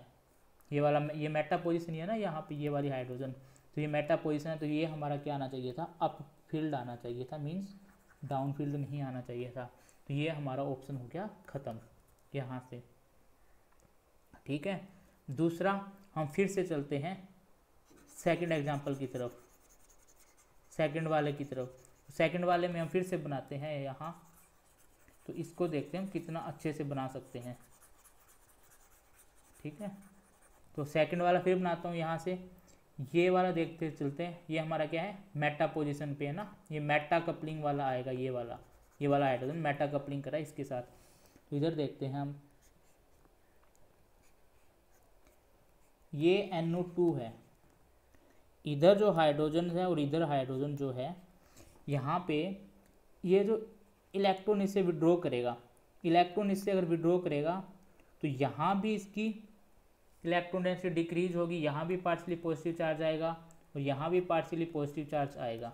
ये वाला, ये मेटा पोजीशन है ना यहाँ पे, ये वाली हाइड्रोजन, तो ये मेटा पोजीशन है, तो ये हमारा क्या आना चाहिए था, अप फील्ड आना चाहिए था, मीन्स डाउन फील्ड नहीं आना चाहिए था। तो ये हमारा ऑप्शन हो गया ख़त्म यहाँ से, ठीक है। दूसरा हम फिर से चलते हैं सेकंड एग्जांपल की तरफ, सेकंड वाले की तरफ। सेकंड वाले में हम फिर से बनाते हैं यहाँ, तो इसको देखते हैं हम कितना अच्छे से बना सकते हैं, ठीक है। तो सेकंड वाला फिर बनाता हूँ यहाँ से, ये वाला देखते चलते हैं। ये हमारा क्या है, मेटा पोजीशन पे है ना, ये मेटा कपलिंग वाला आएगा, ये वाला हाइड्रोजन मेटा कपलिंग करा इसके साथ। तो इधर देखते हैं हम, ये NO2 है, इधर जो हाइड्रोजन है और इधर हाइड्रोजन जो है, यहाँ पे ये जो इलेक्ट्रॉन इससे विड्रॉ करेगा, इलेक्ट्रॉन इससे अगर विड्रॉ करेगा तो यहाँ भी इसकी इलेक्ट्रॉन डेंसिटी डिक्रीज होगी, यहाँ भी पार्शियली पॉजिटिव चार्ज आएगा और यहाँ भी पार्शियली पॉजिटिव चार्ज आएगा,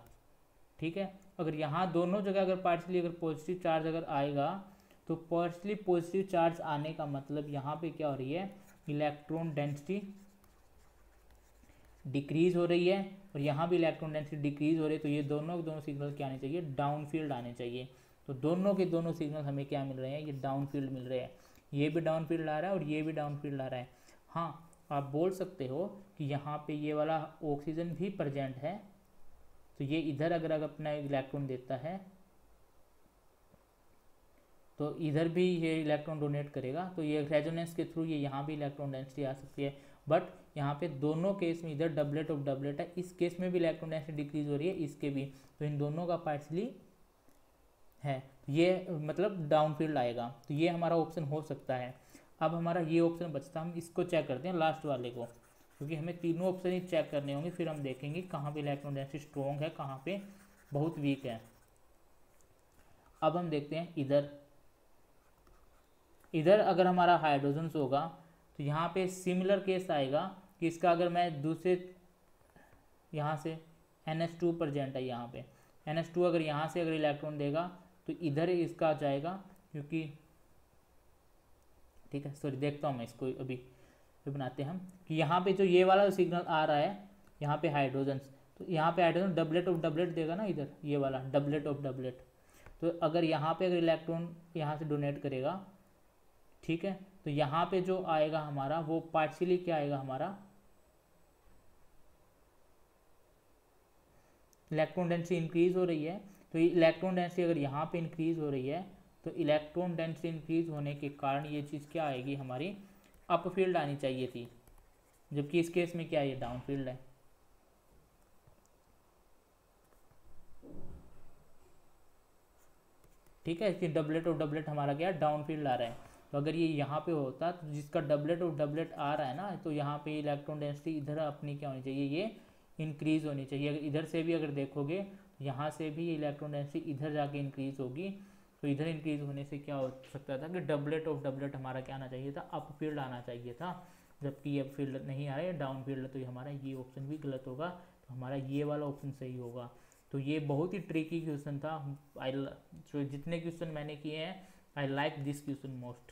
ठीक है। अगर यहाँ दोनों जगह अगर पार्शियली अगर पॉजिटिव चार्ज अगर आएगा तो पार्शियली पॉजिटिव चार्ज आने का मतलब यहाँ पे क्या हो रही है, इलेक्ट्रॉन डेंसिटी डिक्रीज हो रही है और यहाँ भी इलेक्ट्रॉन डेंसिटी डिक्रीज हो रही है। तो ये दोनों के दोनों सिग्नल क्या आने चाहिए, डाउन फील्ड आने चाहिए। तो दोनों के दोनों सिग्नल हमें क्या मिल रहे हैं, ये डाउन फील्ड मिल रहे हैं, ये भी डाउन फील्ड आ रहा है और ये भी डाउन फील्ड आ रहा है। हाँ, आप बोल सकते हो कि यहाँ पे ये वाला ऑक्सीजन भी प्रेजेंट है, तो ये इधर अगर अपना इलेक्ट्रॉन देता है तो इधर भी ये इलेक्ट्रॉन डोनेट करेगा, तो ये रेजोनेंस के थ्रू ये यहाँ भी इलेक्ट्रॉन डेंसिटी आ सकती है। बट यहाँ पे दोनों केस में इधर डबलेट ऑफ डबलेट है, इस केस में भी इलेक्ट्रॉन डेंसिटी डिक्रीज हो रही है, इसके भी, तो इन दोनों का पार्शियली है, ये मतलब डाउन फील्ड आएगा। तो ये हमारा ऑप्शन हो सकता है। अब हमारा ये ऑप्शन बचता, हम इसको चेक करते हैं लास्ट वाले को, क्योंकि हमें तीनों ऑप्शन ही चेक करने होंगे, फिर हम देखेंगे कहाँ पे इलेक्ट्रॉन डेंसिटी स्ट्रॉन्ग है, कहाँ पे बहुत वीक है। अब हम देखते हैं इधर अगर हमारा हाइड्रोजन होगा तो यहाँ पे सिमिलर केस आएगा कि इसका अगर मैं दूसरे यहाँ से NH2 प्रेजेंट है, यहाँ पे NH2 अगर यहाँ से अगर इलेक्ट्रॉन देगा तो इधर इसका जाएगा, क्योंकि ठीक है, सॉरी देखता हूँ मैं इसको अभी बनाते हैं हम कि यहाँ पे जो ये वाला सिग्नल आ रहा है यहाँ पे हाइड्रोजन, तो यहाँ पे हाइड्रोजन डबलेट ऑफ डबलेट देगा ना, इधर ये वाला डबलेट ऑफ डबलेट। तो अगर यहाँ पे अगर इलेक्ट्रॉन यहाँ से डोनेट करेगा, ठीक है, तो यहाँ पे जो आएगा हमारा वो पार्शियली क्या आएगा, हमारा इलेक्ट्रॉन डेंसिटी इंक्रीज हो रही है। तो इलेक्ट्रॉन डेंसिटी अगर यहाँ पे इंक्रीज हो रही है तो इलेक्ट्रॉन डेंसिटी इंक्रीज होने के कारण ये चीज़ क्या आएगी, हमारी अप फील्ड आनी चाहिए थी, जबकि इस केस में क्या है, ये डाउन फील्ड है। ठीक है, इसकी डबलेट और डबलेट हमारा क्या डाउन फील्ड आ रहा है। तो अगर ये यहाँ पे होता तो जिसका डबलेट और डबलेट आ रहा है ना, तो यहाँ पे इलेक्ट्रॉन डेंसिटी इधर अपनी क्या होनी चाहिए, ये इंक्रीज होनी चाहिए। अगर इधर से भी अगर देखोगे यहाँ से भी इलेक्ट्रॉन डेंसिटी इधर जाके इंक्रीज होगी, तो इधर इंक्रीज होने से क्या हो सकता था कि डबलेट ऑफ डबलेट हमारा क्या आना चाहिए था, अप फील्ड आना चाहिए था, जबकि ये फील्ड नहीं आ रहा है, डाउन फील्ड। तो हमारा ये ऑप्शन भी गलत होगा, तो हमारा ये वाला ऑप्शन सही होगा। तो ये बहुत ही ट्रिकी क्वेश्चन था। तो जितने क्वेश्चन मैंने किए हैं, I like this question most,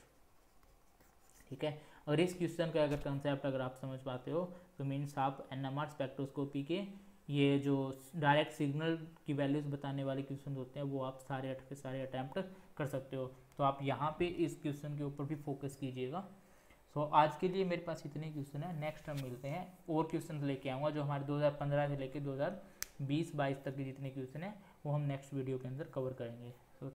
ठीक है। और इस क्वेश्चन का अगर कंसेप्ट अगर आप समझ पाते हो तो मीन्स आप NMR स्पेक्ट्रोस्कोपी के ये जो डायरेक्ट सिग्नल की वैल्यूज़ बताने वाले क्वेश्चन होते हैं वो आप सारे के सारे अटैम्प्ट कर सकते हो। तो आप यहाँ पे इस क्वेश्चन के ऊपर भी फोकस कीजिएगा। सो आज के लिए मेरे पास इतने क्वेश्चन है, नेक्स्ट हम मिलते हैं और क्वेश्चन लेके आऊँगा जो हमारे 2015 से लेके 2020-22 तक के जितने क्वेश्चन हैं वो हम नेक्स्ट वीडियो के अंदर कवर करेंगे।